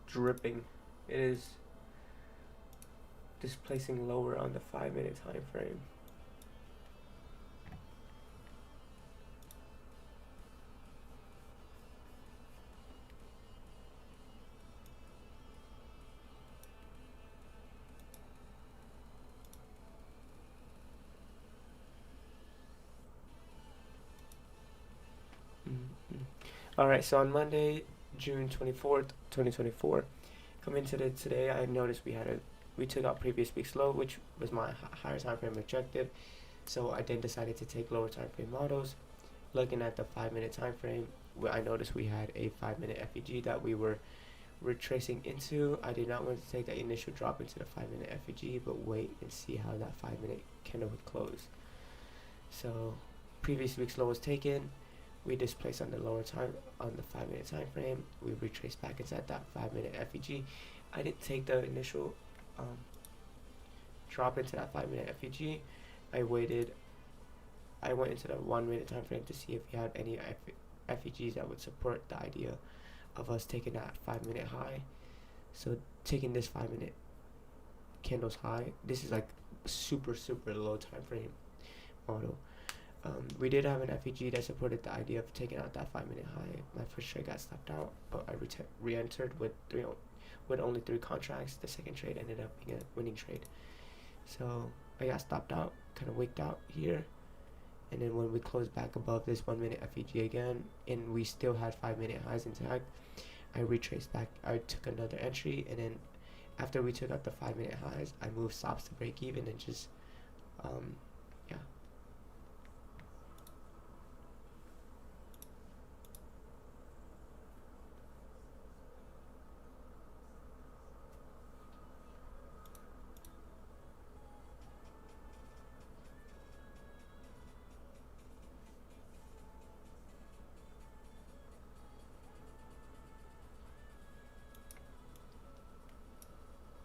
dripping. It is displacing lower on the 5-minute time frame. Alright, so on Monday, June 24th, 2024, coming to today, I noticed we took out previous week's low, which was my higher time frame objective. So I then decided to take lower time frame models. Looking at the 5-minute time frame, I noticed we had a 5-minute FEG that we were retracing into. I did not want to take that initial drop into the 5-minute FEG, but wait and see how that 5-minute candle would close. So previous week's low was taken. We displaced on the lower time on the 5-minute time frame. We retraced back inside that 5-minute FEG. I didn't take the initial drop into that 5-minute FEG. I went into the 1-minute time frame to see if we had any FEGs that would support the idea of us taking that 5-minute high. So taking this 5-minute candle's high, this is like super low time frame model. We did have an FEG that supported the idea of taking out that 5-minute high. My first trade got stopped out, but I re-entered with only 3 contracts. The second trade ended up being a winning trade. So I got stopped out, kind of wicked out here. And then when we closed back above this 1-minute FEG again, and we still had 5-minute highs intact, I retraced back. I took another entry, and then after we took out the 5-minute highs, I moved stops to break even and just, yeah.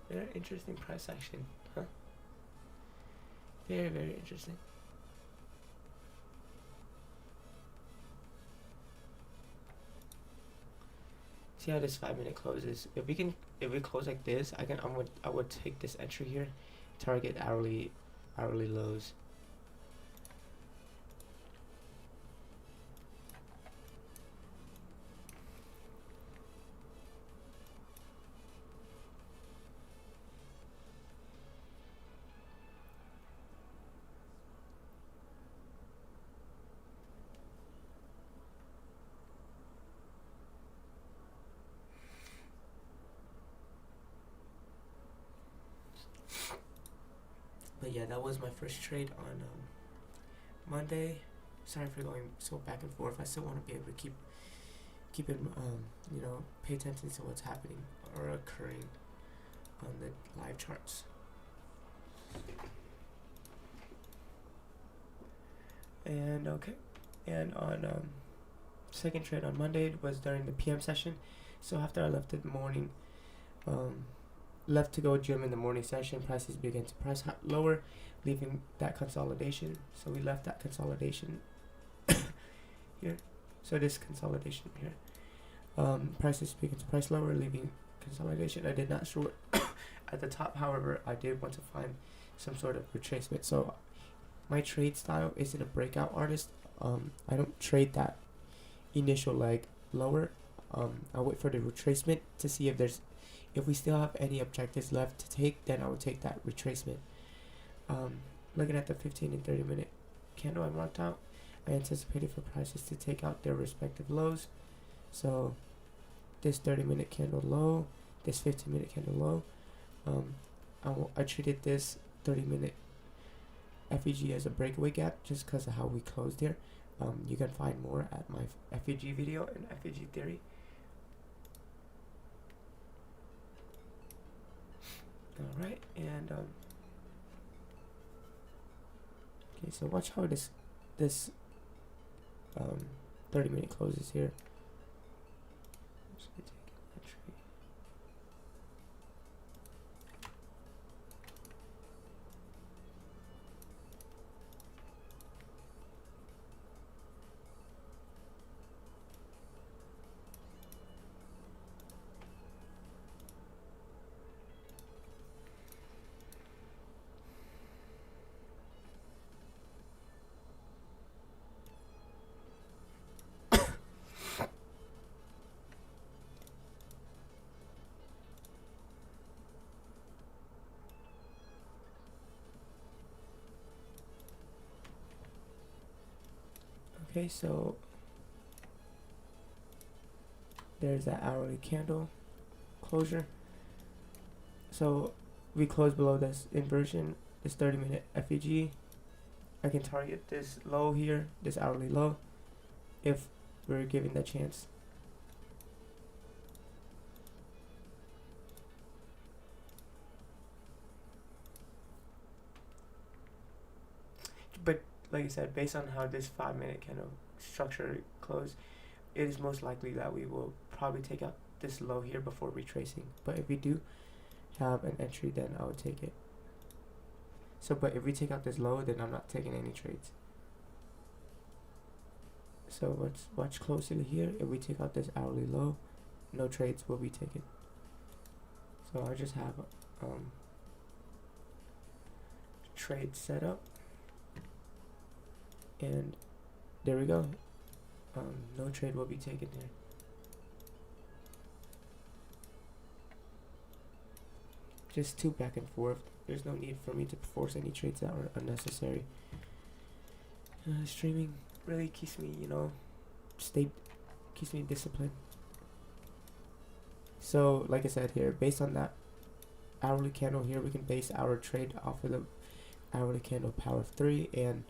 Very interesting price action, huh? Very interesting. See how this 5-minute closes. If we close like this, I would take this entry here, target hourly lows. yeah, that was my first trade on Monday. Sorry for going so back and forth. I still want to be able to keep in pay attention to what's happening or occurring on the live charts. And okay, and on second trade on Monday was during the PM session. So after I left in the morning, left to go gym in the morning session, prices began to price lower, leaving that consolidation. So we left that consolidation here. So this consolidation here, prices began to price lower, leaving consolidation. I did not short at the top. However, I did want to find some sort of retracement. So my trade style isn't a breakout artist. I don't trade that initial leg lower. I'll wait for the retracement to see if we still have any objectives left to take. Then I will take that retracement. Looking at the 15 and 30 minute candle I marked out, I anticipated for prices to take out their respective lows. So this 30 minute candle low, this 15 minute candle low. I treated this 30 minute FEG as a breakaway gap just because of how we closed here. You can find more at my FEG video and FEG theory. Alright, and okay, so watch how this 30 minute closes here. Okay, so there's that hourly candle closure. So we close below this inversion, this 30 minute FEG. I can target this low here, this hourly low, if we're given the chance. But like I said, based on how this 5 minute kind of structure closed, it is most likely that we will probably take out this low here before retracing. But if we do have an entry, then I would take it. So, but if we take out this low, then I'm not taking any trades. So let's watch closely here. If we take out this hourly low, no trades will be taken. So I just have trade set up. And there we go. No trade will be taken here. Just two back and forth. There's no need for me to force any trades that are unnecessary. Streaming really keeps me, keeps me disciplined. So, like I said here, based on that hourly candle here, we can base our trade off of the hourly candle power of 3 and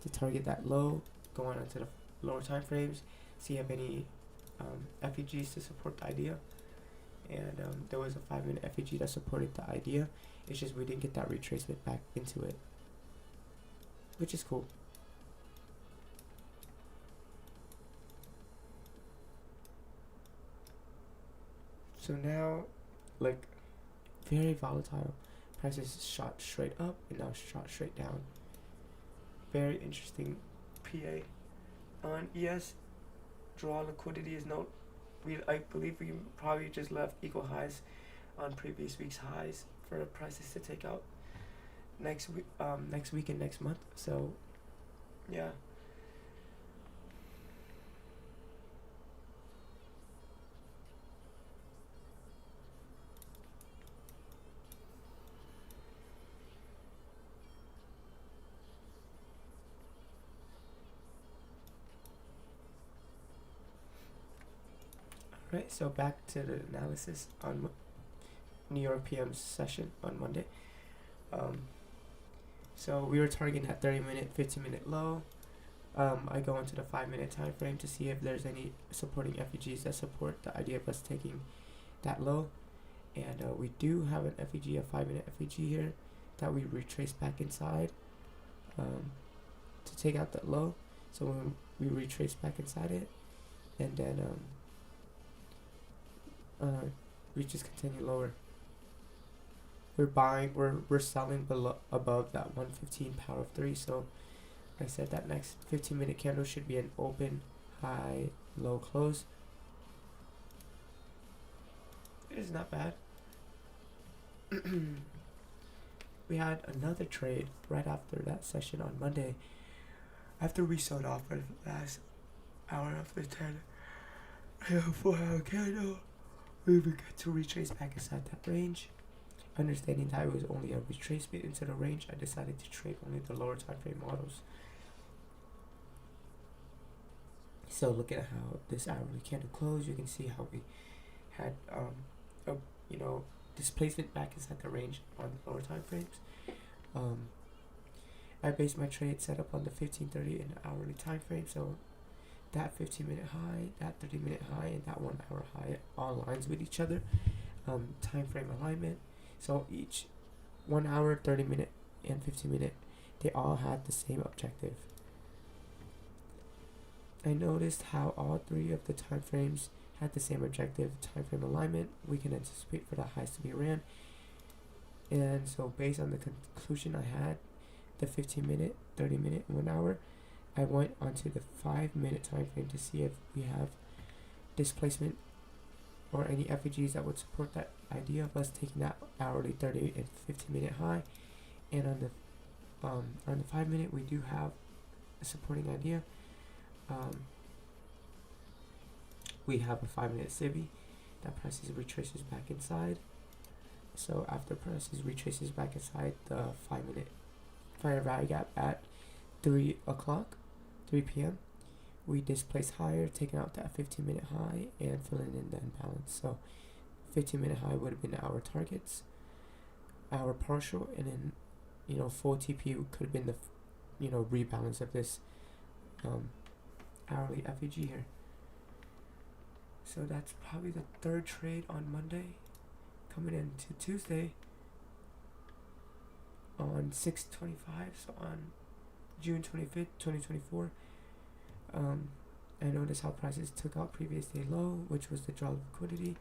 to target that low, go on into the lower time frames, see if any FEGs to support the idea. And there was a 5 minute FEG that supported the idea. It's just we didn't get that retracement back into it, which is cool. So now, like, very volatile. Prices shot straight up and now shot straight down. Very interesting PA on ES. Draw liquidity is no. I believe we probably just left equal highs on previous week's highs for prices to take out next week and next month. So yeah. Right, so back to the analysis on New York PM session on Monday. So we were targeting that 30-minute, 15-minute low. I go into the 5-minute time frame to see if there's any supporting FEGs that support the idea of us taking that low. And we do have an FEG, a 5-minute FEG here that we retrace back inside to take out that low. So when we retrace back inside it, and then we just continue lower. We're buying, we're selling below, above that 115 power of 3. So I said that next 15-minute candle should be an open, high, low close. It is not bad. We had another trade right after that session on Monday. After we sold off for the last hour of the 4-hour candle, we began to retrace back inside that range. Understanding that it was only a retracement into the range, I decided to trade only the lower time frame models. So looking at how this hourly candle closed, you can see how we had a displacement back inside the range on the lower time frames. I based my trade set up on the 15-30 and hourly time frame. So that 15-minute high, that 30-minute high, and that 1-hour high all aligns with each other. Time frame alignment. So each 1 hour, 30-minute, and 15-minute, they all had the same objective. I noticed how all three of the time frames had the same objective. Time frame alignment, we can anticipate for the highs to be ran. And so based on the conclusion I had, the 15-minute, 30-minute, 1 hour, I went onto the 5-minute time frame to see if we have displacement or any FEGs that would support that idea of us taking that hourly, 30 and 15-minute high. And on the 5-minute, we do have a supporting idea. We have a 5-minute CIBI that prices retraces back inside. So after prices retraces back inside the 5-minute fair value gap at 3 p.m., we displace higher, taking out that 15-minute high and filling in the imbalance. So 15-minute high would have been our targets, our partial, and then full TP could have been the rebalance of this hourly FEG here. So that's probably the third trade on Monday. Coming into Tuesday on 6/25, so on June 25th, 2024. I noticed how prices took out previous day low, which was the draw liquidity,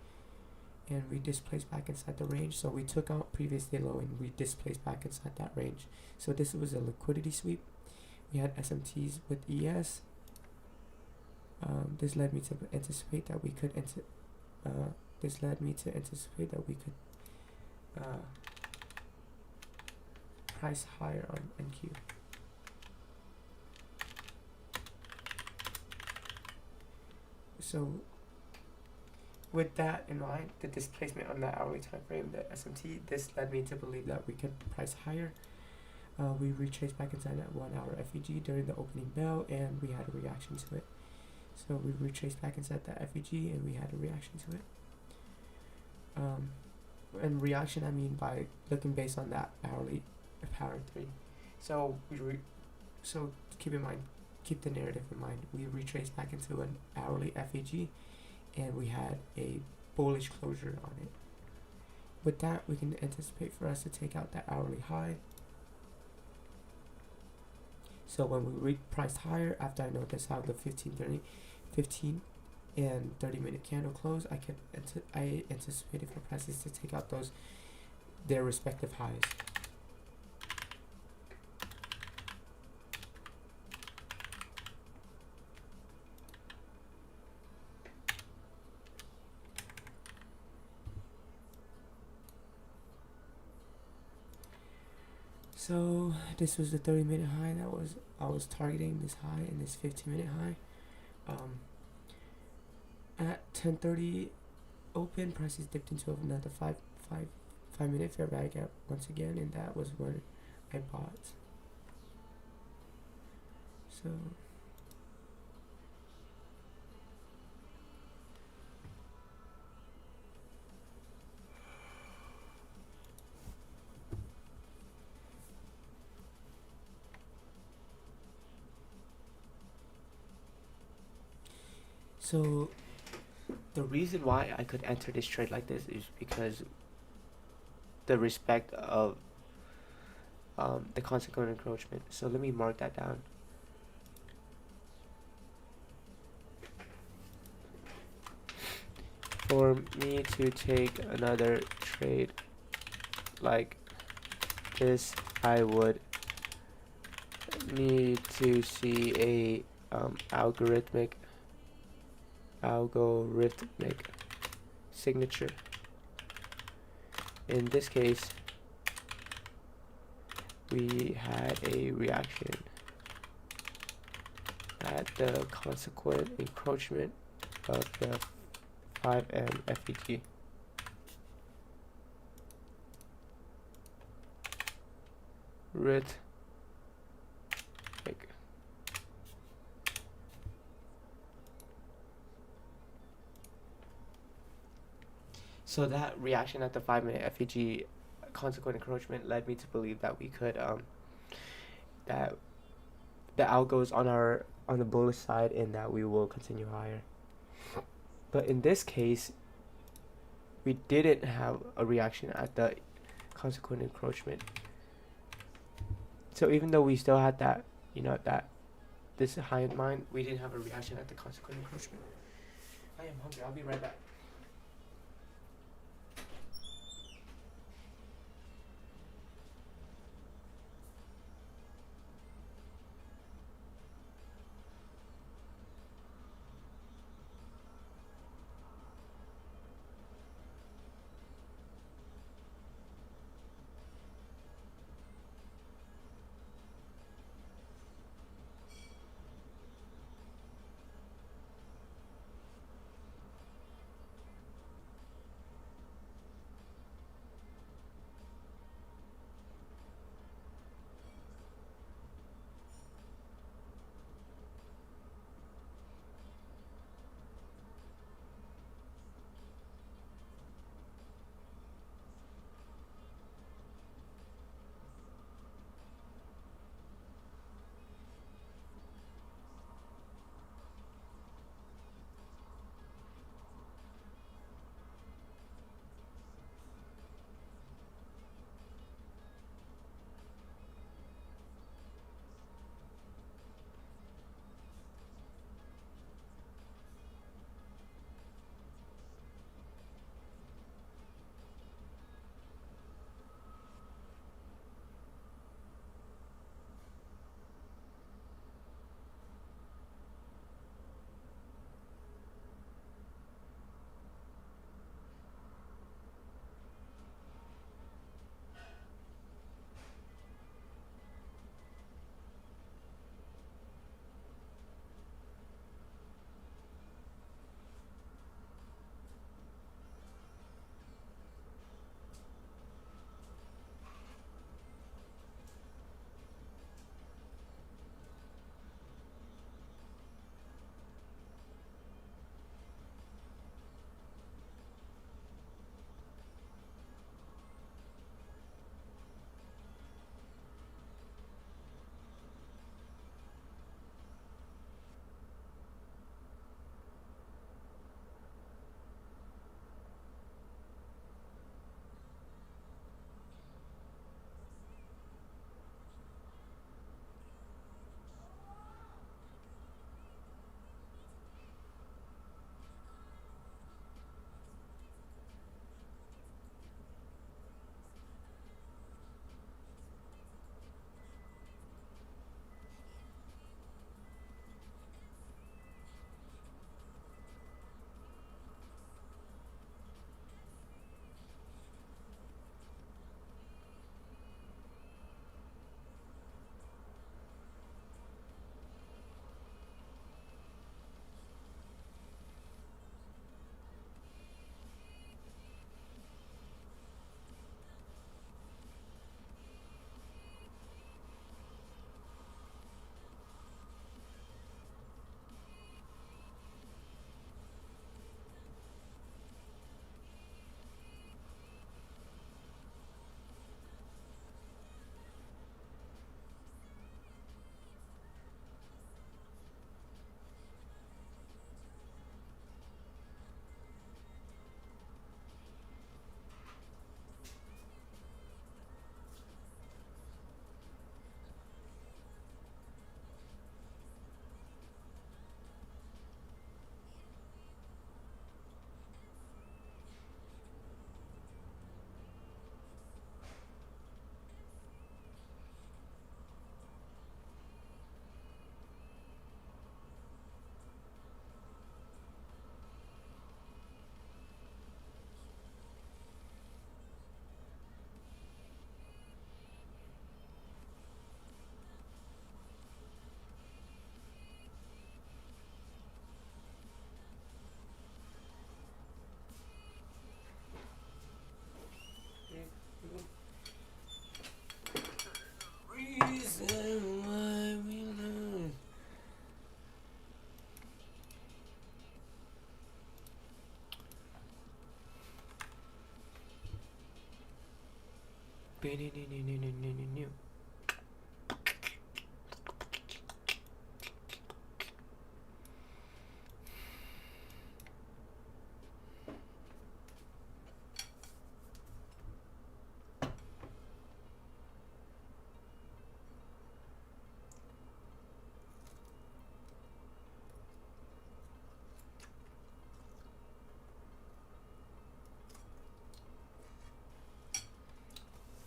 and we displaced back inside the range. So we took out previous day low and we displaced back inside that range. So this was a liquidity sweep. We had SMTs with ES. This led me to anticipate that we could price higher on NQ. So with that in mind, the displacement on that hourly time frame, the SMT, this led me to believe that we could price higher. We retraced back inside that 1 hour FEG during the opening bell, and we had a reaction to it. So we retraced back inside that FEG, and we had a reaction to it. And reaction, I mean by looking based on that hourly power 3. So so keep in mind, keep the narrative in mind. We retraced back into an hourly FEG, and we had a bullish closure on it. With that, we can anticipate for us to take out that hourly high. So when we priced higher, after I noticed how the 15 and 30-minute candle close, I anticipated for prices to take out their respective highs. So this was the 30-minute high that I was targeting, this high and this 15-minute high. At 10:30 open, prices dipped into another 5-minute fair value gap once again, and that was when I bought. So So the reason why I could enter this trade like this is because the respect of the consequent encroachment. So let me mark that down. For me to take another trade like this, I would need to see a algorithmic signature. In this case, we had a reaction at the consequent encroachment of the 5M FEG. Rhythmic. So that reaction at the 5-minute FEG consequent encroachment led me to believe that we could that the algo is on the bullish side and that we will continue higher. But in this case, we didn't have a reaction at the consequent encroachment. So even though we still had that, that this high in mind, we didn't have a reaction at the consequent encroachment. I am hungry. I'll be right back.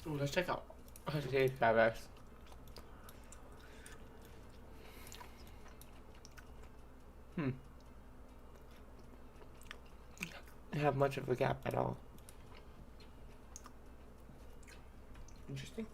Ooh, let's check out today's CapEx. Didn't have much of a gap at all. Interesting.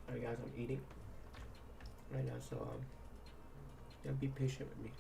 Alright guys, I'm eating right now, so yeah, be patient with me.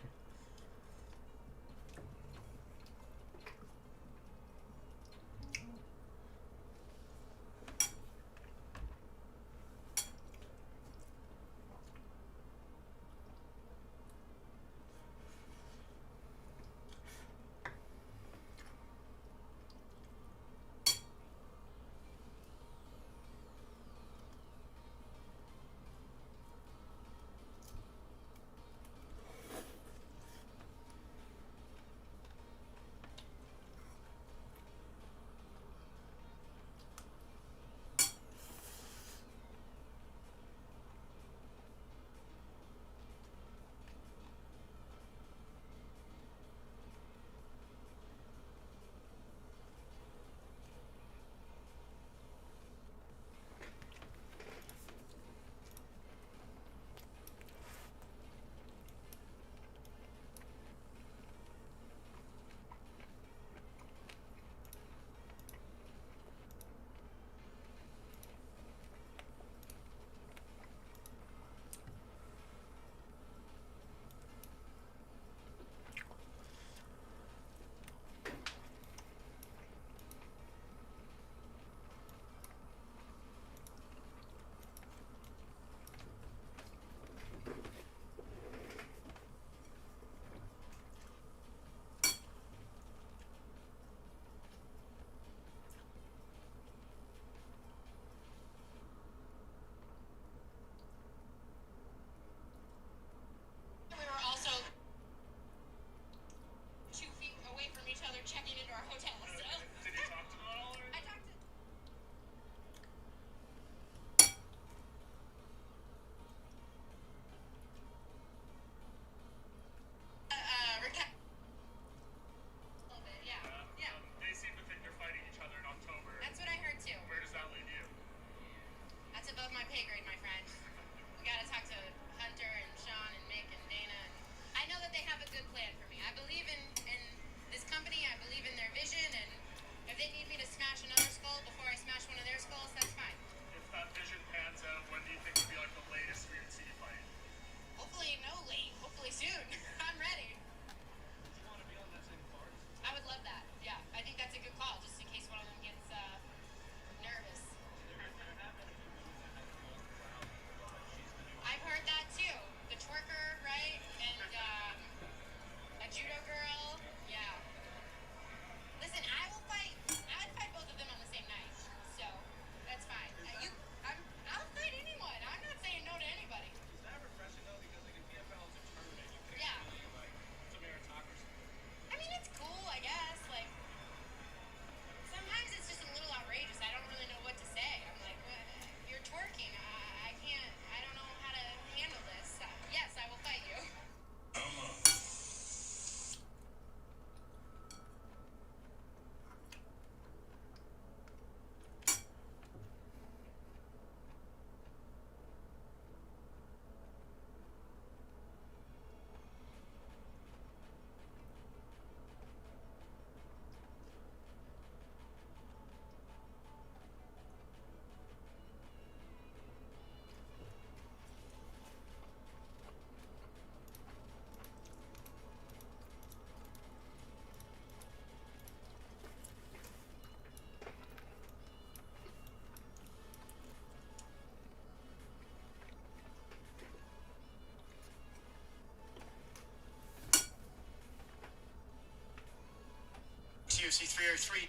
UFC 303.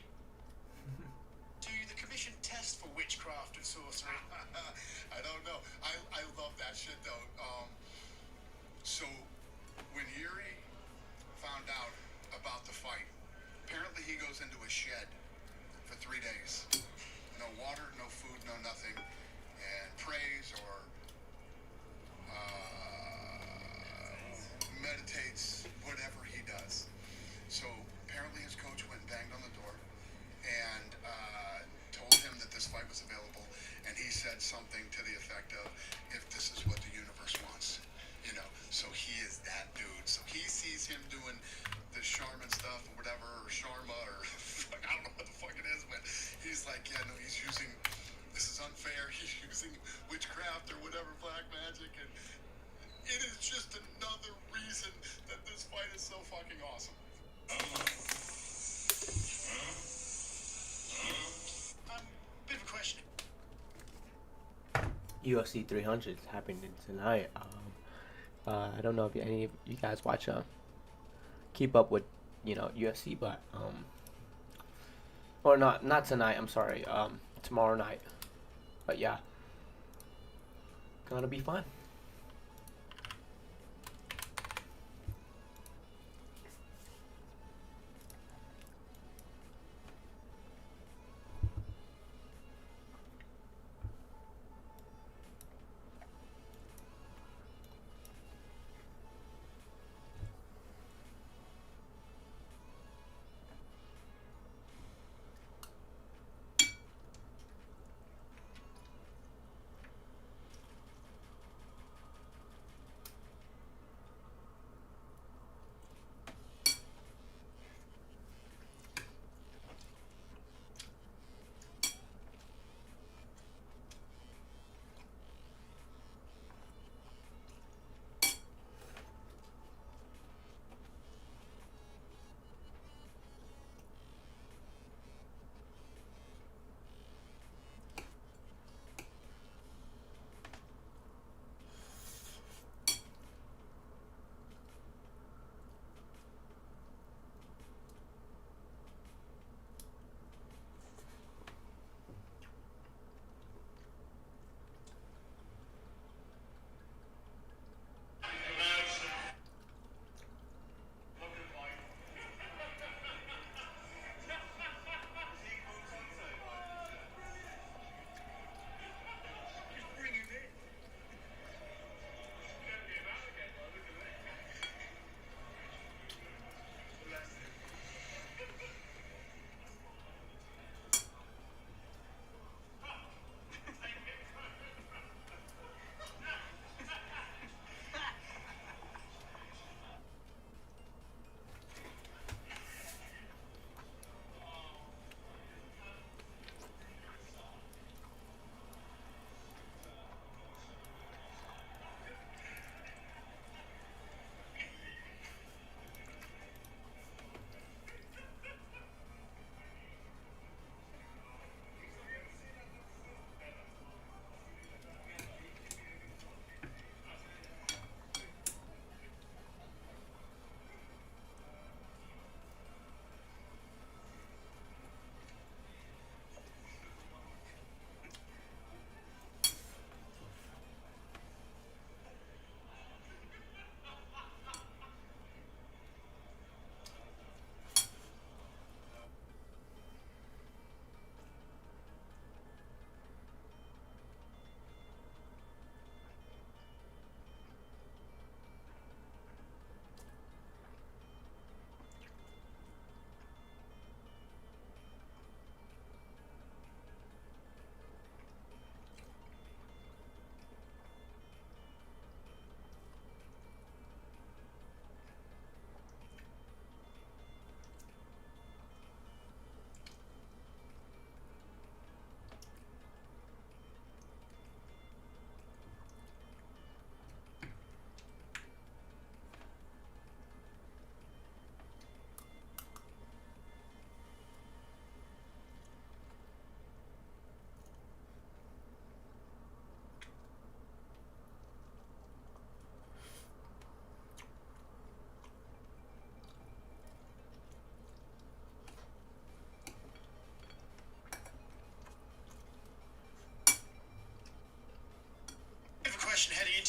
Do the commission test for witchcraft and sorcery? I don't know. I love that shit though. So when Yuri found out about the fight, apparently he goes into a shed for 3 days. No water, no food, no nothing, and prays or meditates, whatever he does. So apparently his coach went and banged on the door and told him that this fight was available, and he said something to the effect of, if this is what the universe wants, you know. So he is that dude. So he sees him doing the Charmin stuff or whatever, or Sharma, or I don't know what the fuck it is, but he's like, yeah, no, he's using, this is unfair, he's using witchcraft or whatever, black magic, and it is just another reason that this fight is so fucking awesome. Bit of a question. UFC 300 is happening tonight. I don't know if any of you guys watch keep up with UFC, but or not tonight. I'm sorry. Tomorrow night. But yeah, gonna be fun.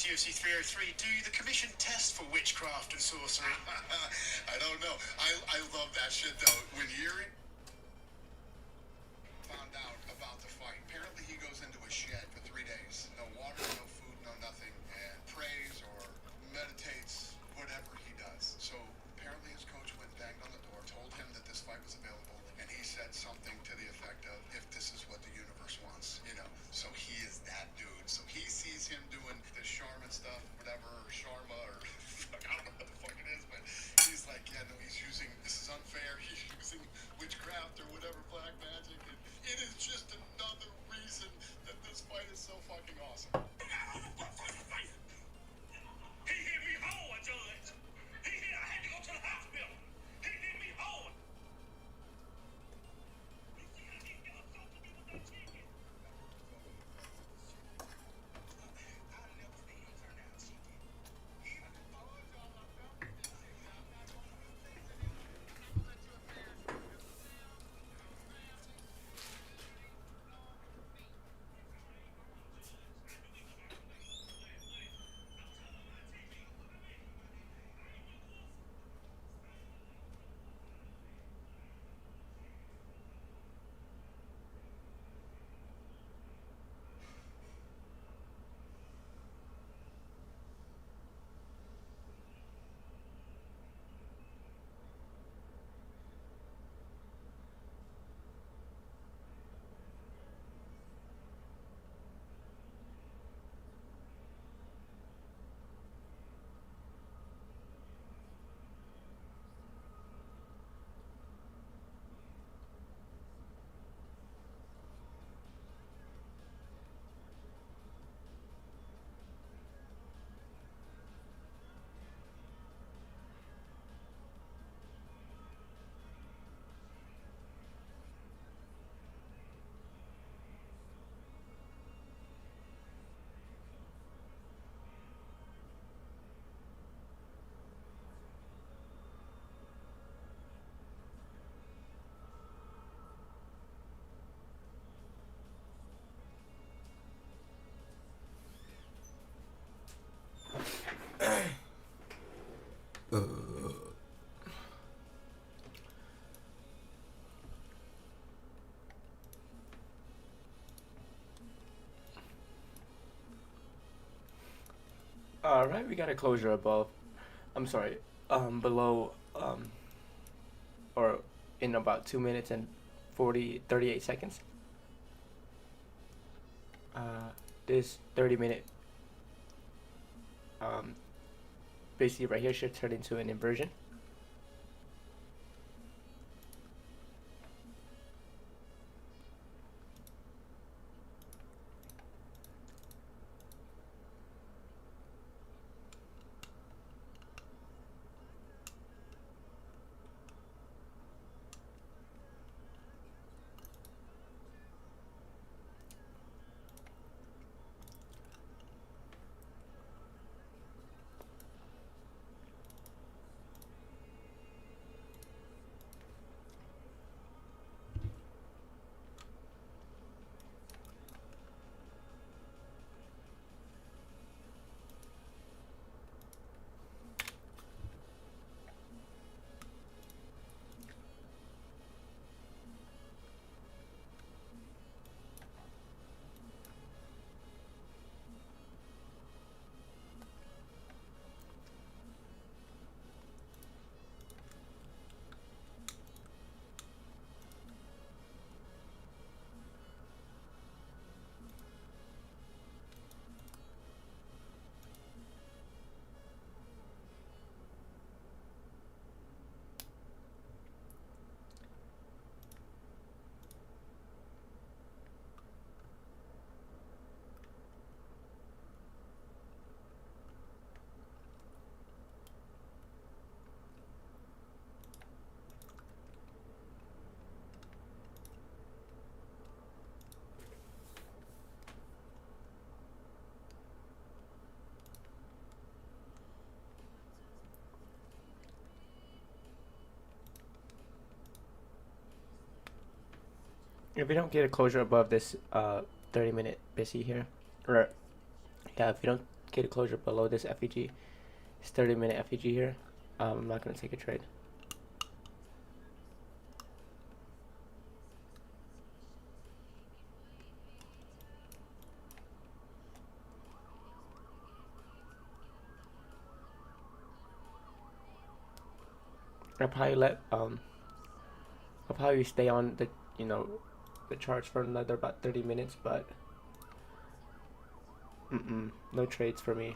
TOC 303, do the commission test for witchcraft and sorcery? I don't know. I love that shit though. When Yuri found out about the fight, apparently he goes into a shed for 3 days. No water, no food, no nothing, and prays or meditates, whatever he does. So apparently his coach went banged on the door, told him that this fight was available, and he said something to the effect of, if this is what the universe wants, you know. So he is that dude. So he sees him doing the Sharma stuff, whatever, or Sharma, or fuck, I don't know what the fuck it is, but he's like, yeah, no, he's using, this is unfair, he's using witchcraft or whatever, black magic, and it is just another reason that this fight is so fucking awesome. He hit me hard, Judge. I had to go to the hospital. He hit me hard. You see how he got something to do with that chicken? I'll never see him turn out chicken. Alright, we got a closure above. I'm sorry, below, or in about 2 minutes and 38 seconds. This 30-minute, basically right here should turn into an inversion. If we don't get a closure above this 30-minute busy here, or yeah, if we don't get a closure below this FEG. It's 30-minute FEG here. I'm not going to take a trade. I'll probably stay on the the charts for another about 30 minutes, but no trades for me.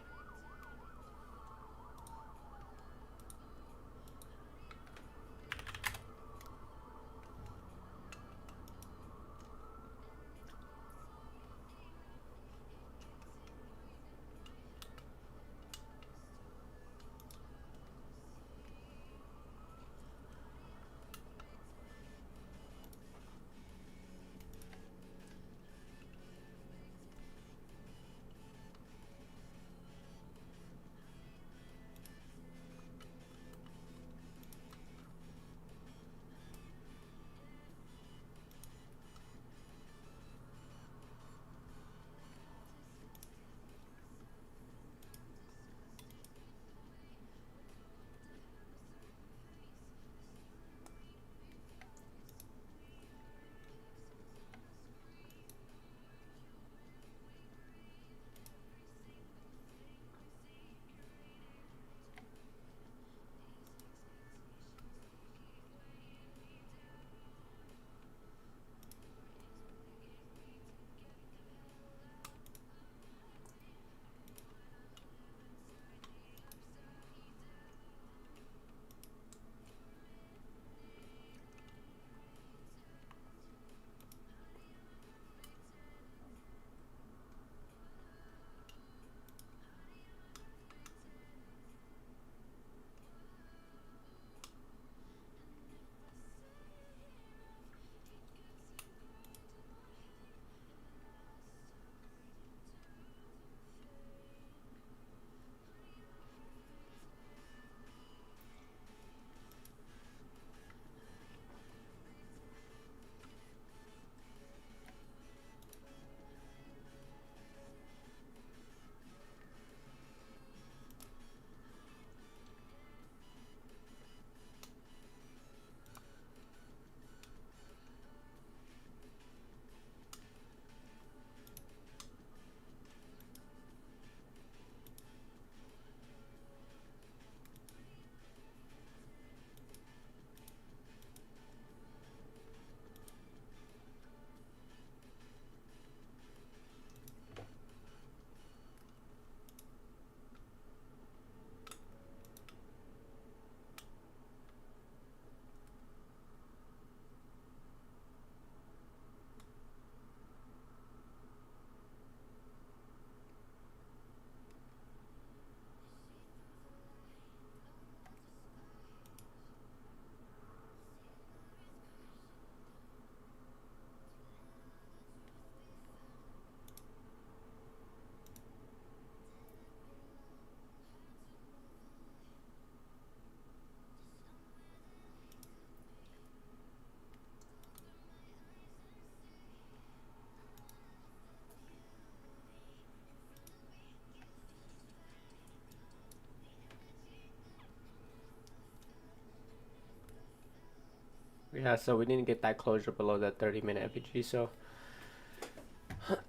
Yeah, so we didn't get that closure below that 30-minute FEG, so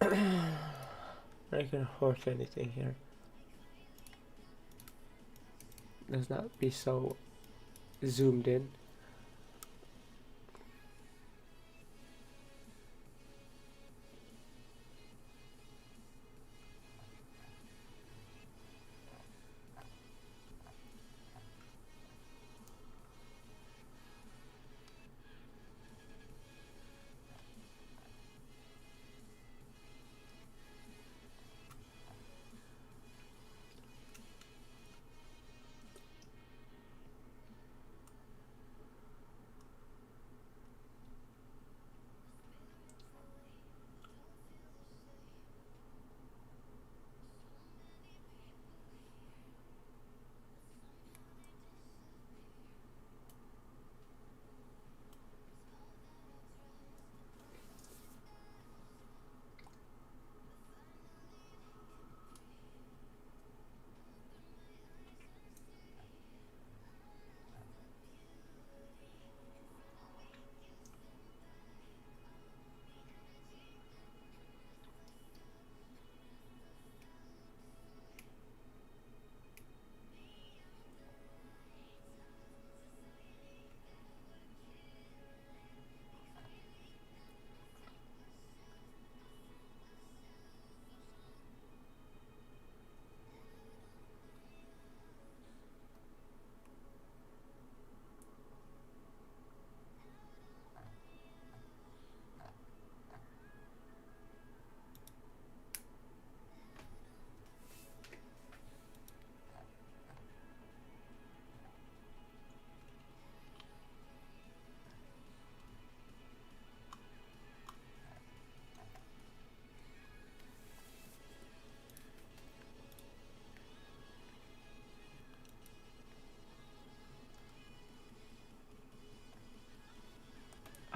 not gonna horse anything here. Let's not be so zoomed in.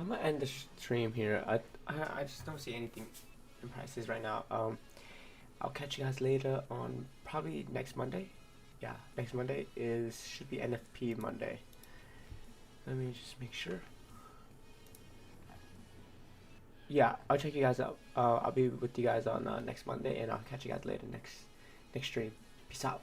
I'm gonna end the stream here. I just don't see anything in prices right now. I'll catch you guys later on probably next Monday. Yeah, next Monday should be NFP Monday. Let me just make sure. Yeah, I'll check you guys out. I'll be with you guys on next Monday, and I'll catch you guys later next stream. Peace out.